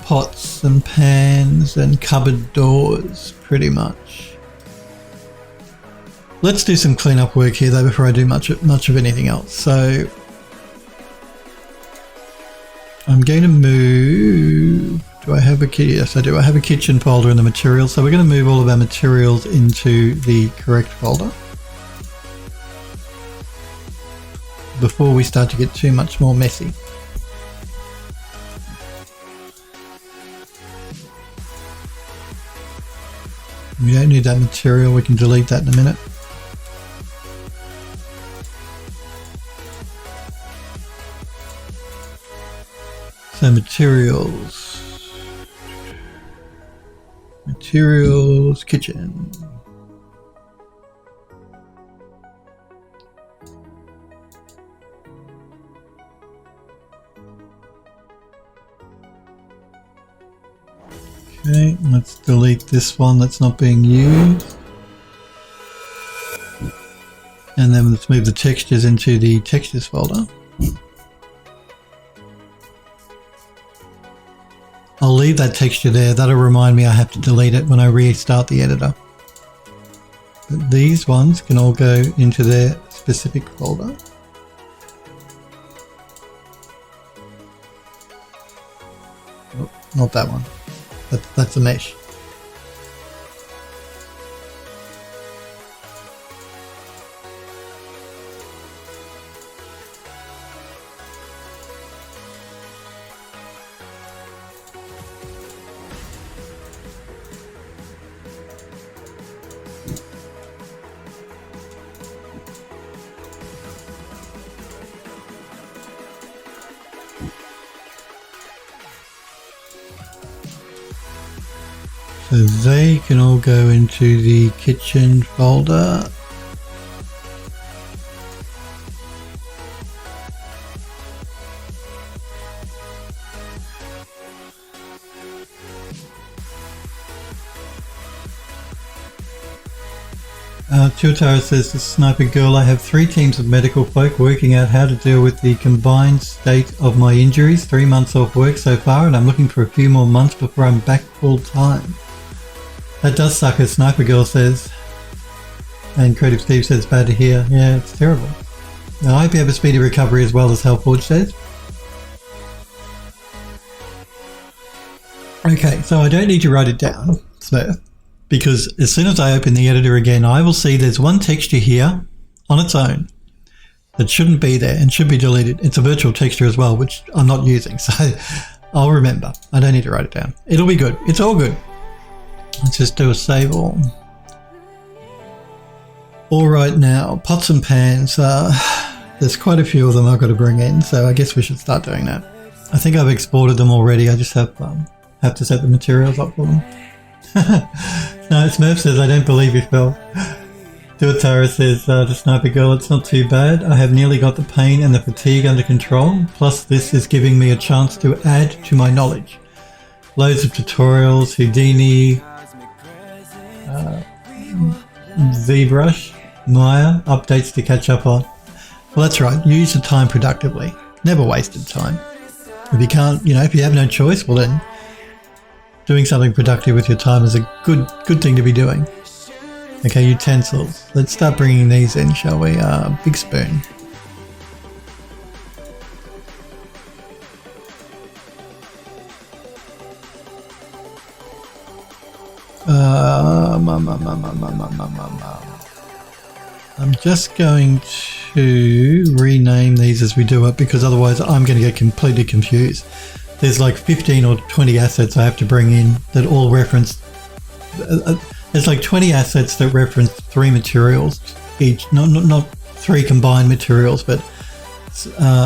Pots and pans and cupboard doors, pretty much. Let's do some cleanup work here though before I do much of anything else. So I'm going to move. Do I have a kitchen? Yes, I do. I have a kitchen folder in the materials. So we're going to move all of our materials into the correct folder before we start to get too much more messy. We don't need that material. We can delete that in a minute. So materials. Materials, kitchen. Okay, let's delete this one that's not being used. And then let's move the textures into the textures folder. I'll leave that texture there. That'll remind me I have to delete it when I restart the editor. But these ones can all go into their specific folder. Oh, not that one. That's a mesh. So they can all go into the kitchen folder. Tuatara says, the sniper girl, I have 3 teams of medical folk working out how to deal with the combined state of my injuries. 3 months off work so far, and I'm looking for a few more months before I'm back full time. That does suck, as Sniper Girl says. And Creative Steve says, bad to hear. Yeah, it's terrible. Now, I hope you have a speedy recovery as well, as Hellforge says. Okay, so I don't need to write it down, Smurf, because as soon as I open the editor again, I will see there's one texture here on its own that shouldn't be there and should be deleted. It's a virtual texture as well, which I'm not using, so I'll remember. I don't need to write it down. It'll be good. It's all good. Let's just do a save all. All right now, pots and pans. There's quite a few of them I've got to bring in, so I guess we should start doing that. I think I've exported them already. I just have to set the materials up for them. No, Smurf says, I don't believe you, Phil. Tuatara says, the Sniper Girl, it's not too bad. I have nearly got the pain and the fatigue under control. Plus, this is giving me a chance to add to my knowledge. Loads of tutorials, Houdini, ZBrush, Maya, updates to catch up on. Well, that's right. Use the time productively. Never wasted time. If you can't, if you have no choice, well then, doing something productive with your time is a good thing to be doing. Okay, utensils. Let's start bringing these in, shall we? Big spoon. I'm just going to rename these as we do it, because otherwise I'm going to get completely confused. There's like 15 or 20 assets I have to bring in that all reference. There's like 20 assets that reference 3 materials each, not 3 combined materials, but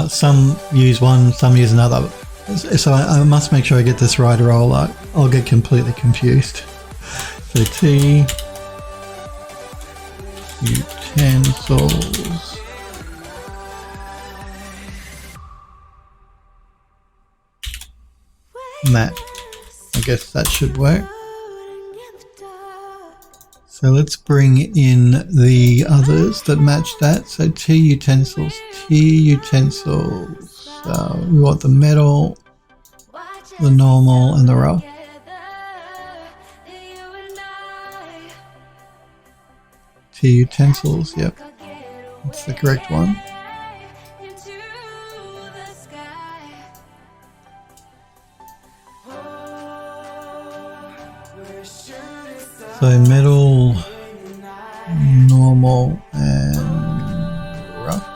some use one, some use another. So I must make sure I get this right, or I'll get completely confused. So T, utensils. Mat. I guess that should work. So let's bring in the others that match that. So T utensils. We want the metal, the normal, and the rough. T utensils, yep. That's the correct one. So metal, normal, and rough.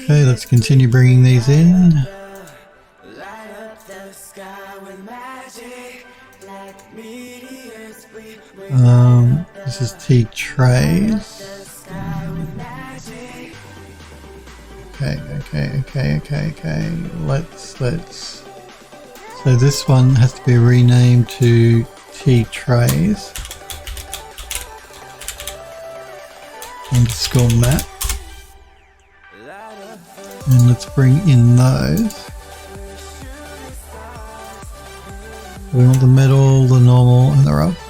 Okay, let's continue bringing these in. This is T trays. Okay. Let's. So this one has to be renamed to T trays underscore map. And let's bring in those. We want the metal, the normal, and the rough.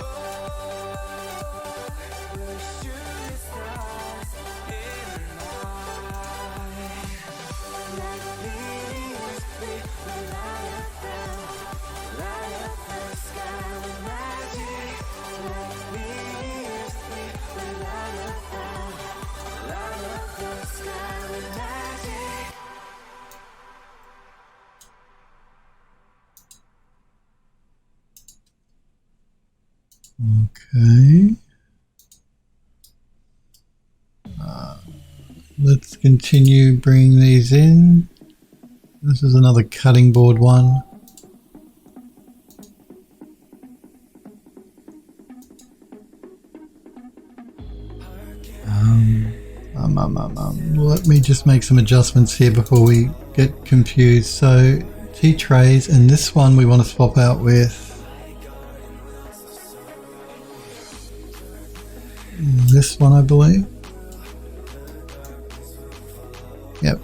Okay. Let's continue bringing these in. This is another cutting board one. Let me just make some adjustments here before we get confused. So T trays, and this one we want to swap out with this one, I believe. Yep.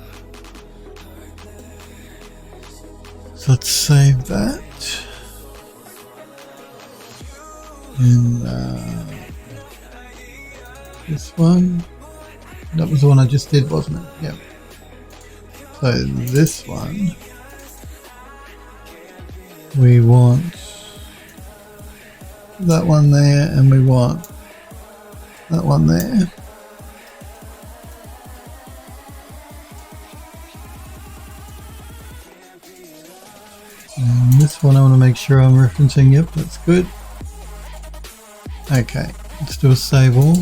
So let's save that. And this one. That was the one I just did, wasn't it? Yep. So this one, we want that one there, and we want that one there. And this one I want to make sure I'm referencing. Yep, that's good. Okay, let's do a save all.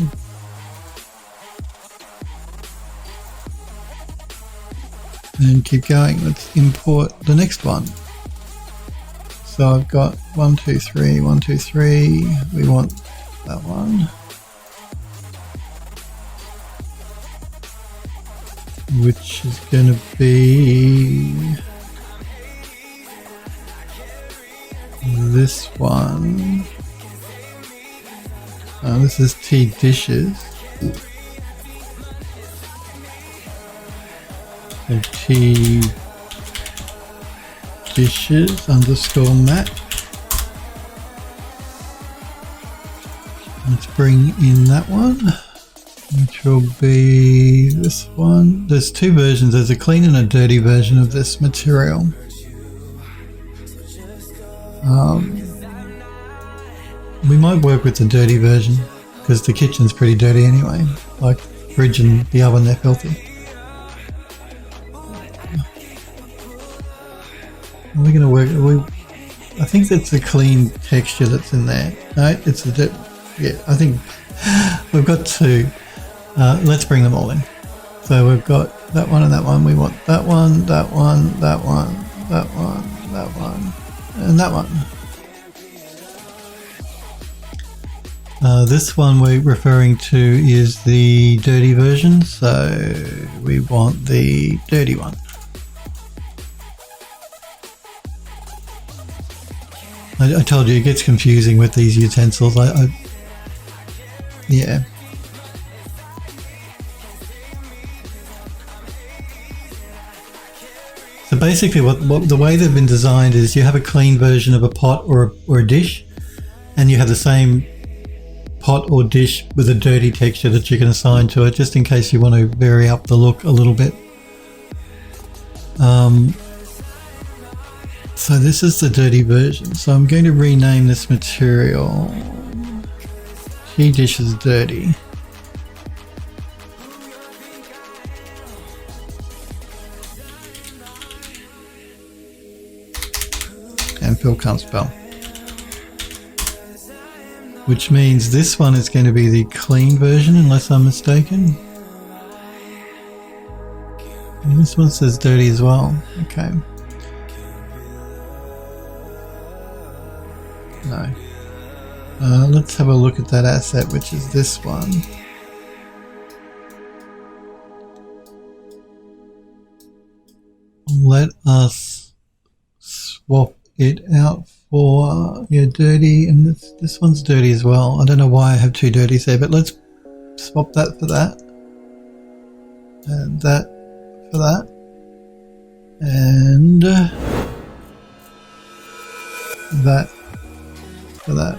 And keep going. Let's import the next one. So I've got 1, 2, 3, 1, 2, 3. We want that one. Which is going to be this one. This is T dishes. So T dishes underscore map. Let's bring in that one, which will be this one. There's two versions. There's a clean and a dirty version of this material. We might work with the dirty version because the kitchen's pretty dirty anyway. Like fridge and the oven, they're filthy. We're going to work. I think that's the clean texture that's in there. No, it's the yeah. I think we've got two. Let's bring them all in. So we've got that one and that one. We want that one, that one, that one, that one, that one, and that one. This one we're referring to is the dirty version, so we want the dirty one. I told you it gets confusing with these utensils. Yeah. So basically what the way they've been designed is you have a clean version of a pot or a dish, and you have the same pot or dish with a dirty texture that you can assign to it, just in case you want to vary up the look a little bit. So this is the dirty version. So I'm going to rename this material Tea Dishes Dirty. And Phil can't spell. Which means this one is going to be the clean version, unless I'm mistaken. And this one says dirty as well. Okay. No. Let's have a look at that asset, which is this one. let us swap it out for dirty, and this one's dirty as well. I don't know why I have two dirties there, but let's swap that for that, and that for that, and that for that.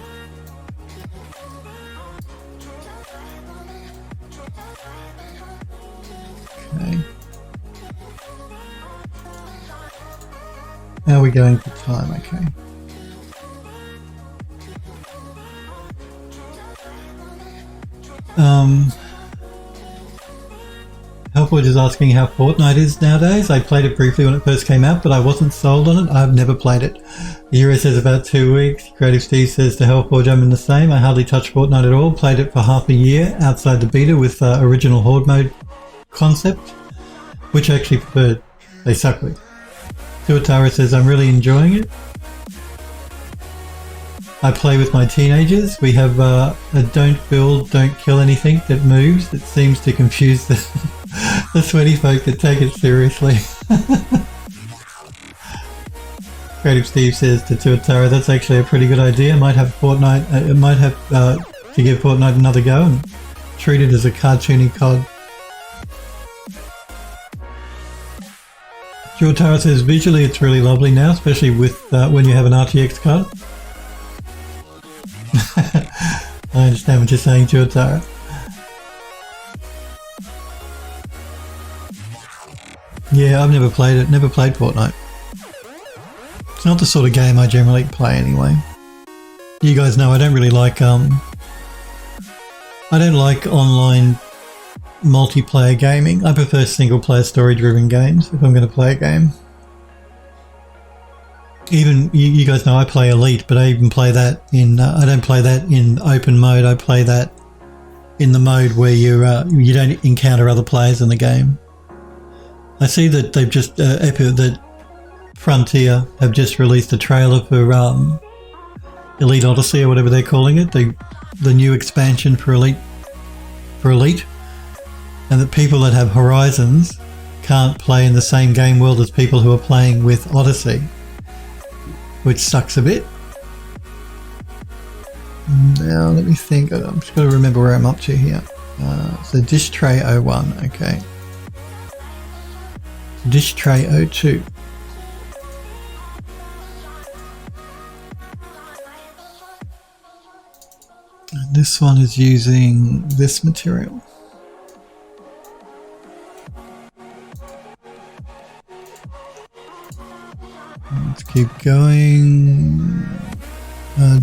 Okay. How are we going for time? Okay. Helpwood is asking how Fortnite is nowadays. I played it briefly when it first came out, but I wasn't sold on it. I've never played it. Euro says about 2 weeks. Creative Steve says to Hellforge, I'm in the same. I hardly touched Fortnite at all. Played it for half a year outside the beta with original Horde mode concept, which I actually preferred. They suck with. Tuatara says, I'm really enjoying it. I play with my teenagers. We have a don't build, don't kill anything that moves. That seems to confuse the, the sweaty folk that take it seriously. Creative Steve says to Tuatara, that's actually a pretty good idea. Might have Fortnite. It might have to give Fortnite another go and treat it as a cartoony COD. Tuatara says visually it's really lovely now, especially with when you have an RTX card. I understand what you're saying, Tuatara. Yeah, I've never played it. Never played Fortnite. It's not the sort of game I generally play anyway. You guys know I don't really like I don't like online multiplayer gaming. I prefer single player story driven games if I'm going to play a game. Even you guys know I play Elite, but I even play that in I don't play that in open mode. I play that in the mode where you don't encounter other players in the game. I see that they've just that Frontier have just released a trailer for Elite Odyssey or whatever they're calling it, the new expansion for Elite, and that people that have Horizons can't play in the same game world as people who are playing with Odyssey, which sucks a bit. Now let me think. I'm just got to remember where I'm up to here. So dish tray 01, okay. Dish tray 02. And this one is using this material. Let's keep going.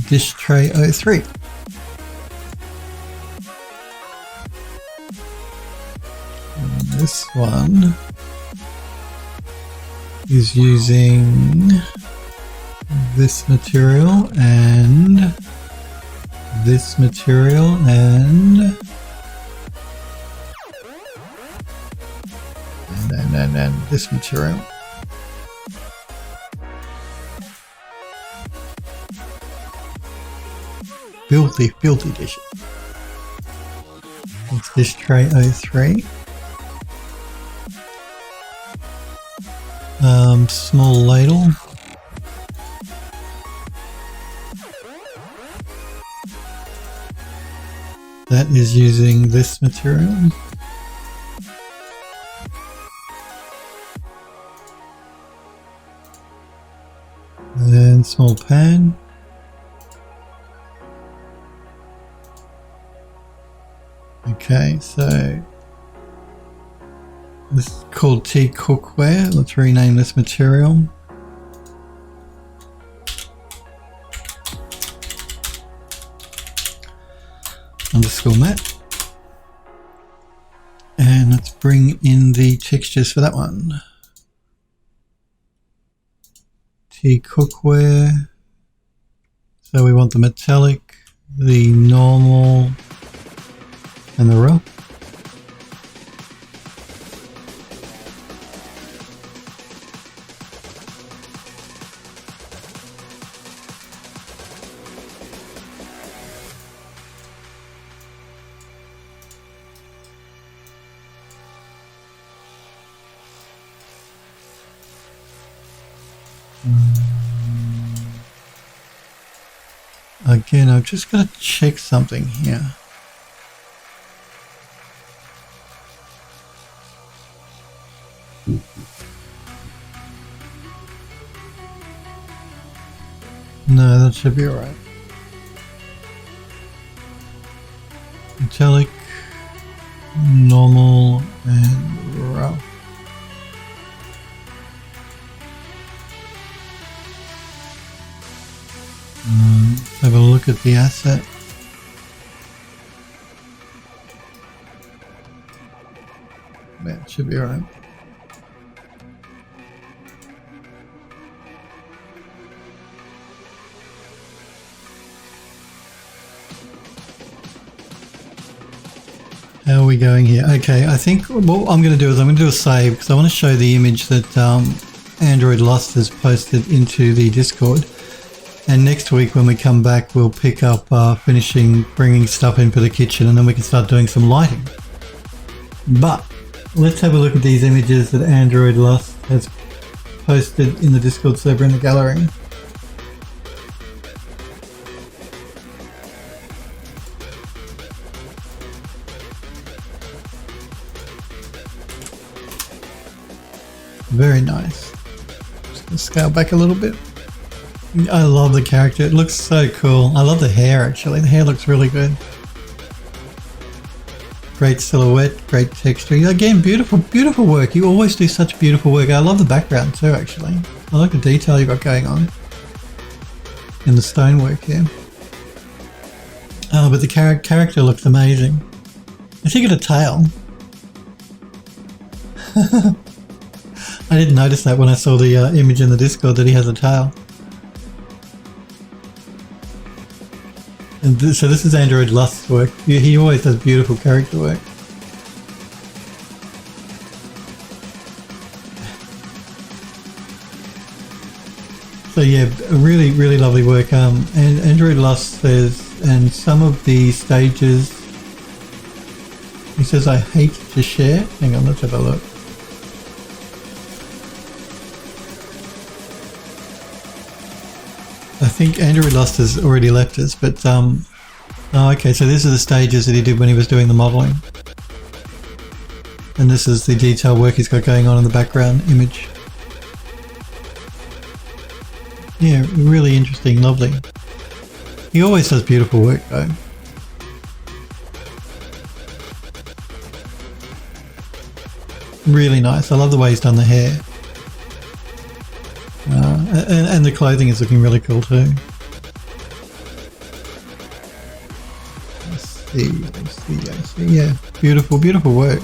Dish tray 03. And this one is using this material and this material and this material. Filthy dishes. It's dish tray 03. Small ladle. That is using this material. And small pan. Okay, so this is called tea cookware. Let's rename this material. Underscore mat. And let's bring in the textures for that one. Tea cookware. So we want the metallic, the normal, and the rough. Again, I've just got to check something here. No, that should be alright. Metallic, normal, and rough. Let's have a look at the asset. Yeah, it should be alright. How are we going here? Okay, I think what I'm going to do is I'm going to do a save because I want to show the image that Android Lust has posted into the Discord. And next week when we come back, we'll pick up finishing bringing stuff into the kitchen, and then we can start doing some lighting. But let's have a look at these images that Android Lust has posted in the Discord server in the gallery. Very nice. Just gonna scale back a little bit. I love the character. It looks so cool. I love the hair actually. The hair looks really good. Great silhouette, great texture. Again, beautiful, beautiful work. You always do such beautiful work. I love the background too actually. I like the detail you've got going on in the stonework here. Oh, but the character looks amazing. Has he got a tail? I didn't notice that when I saw the image in the Discord that he has a tail. And so this is Android Lust's work. He always does beautiful character work. So yeah, really, really lovely work. And Android Lust says, and some of the stages, he says, I hate to share. Hang on, let's have a look. I think Android Lust has already left us, but oh, okay, so these are the stages that he did when he was doing the modeling. And this is the detail work he's got going on in the background image. Yeah, really interesting, lovely. He always does beautiful work though. Really nice. I love the way he's done the hair. And the clothing is looking really cool too. I see. Yeah, beautiful, beautiful work.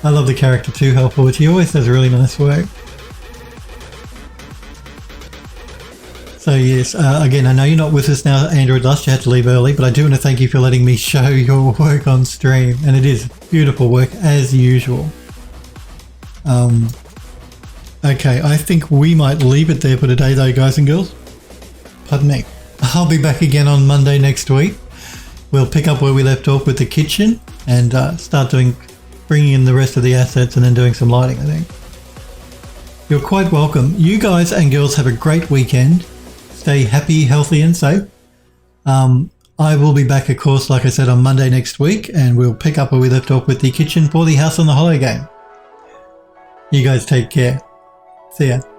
I love the character too, Helpful. He always does really nice work. So yes, again, I know you're not with us now, Android Lust, you had to leave early, but I do want to thank you for letting me show your work on stream, and it is beautiful work as usual. Okay, I think we might leave it there for today though, guys and girls. Pardon me. I'll be back again on Monday next week. We'll pick up where we left off with the kitchen and start bringing in the rest of the assets and then doing some lighting, I think. You're quite welcome. You guys and girls have a great weekend. Stay happy, healthy and safe. I will be back, of course, like I said, on Monday next week, and we'll pick up where we left off with the kitchen for the House on the Hollow game. You guys take care. See ya.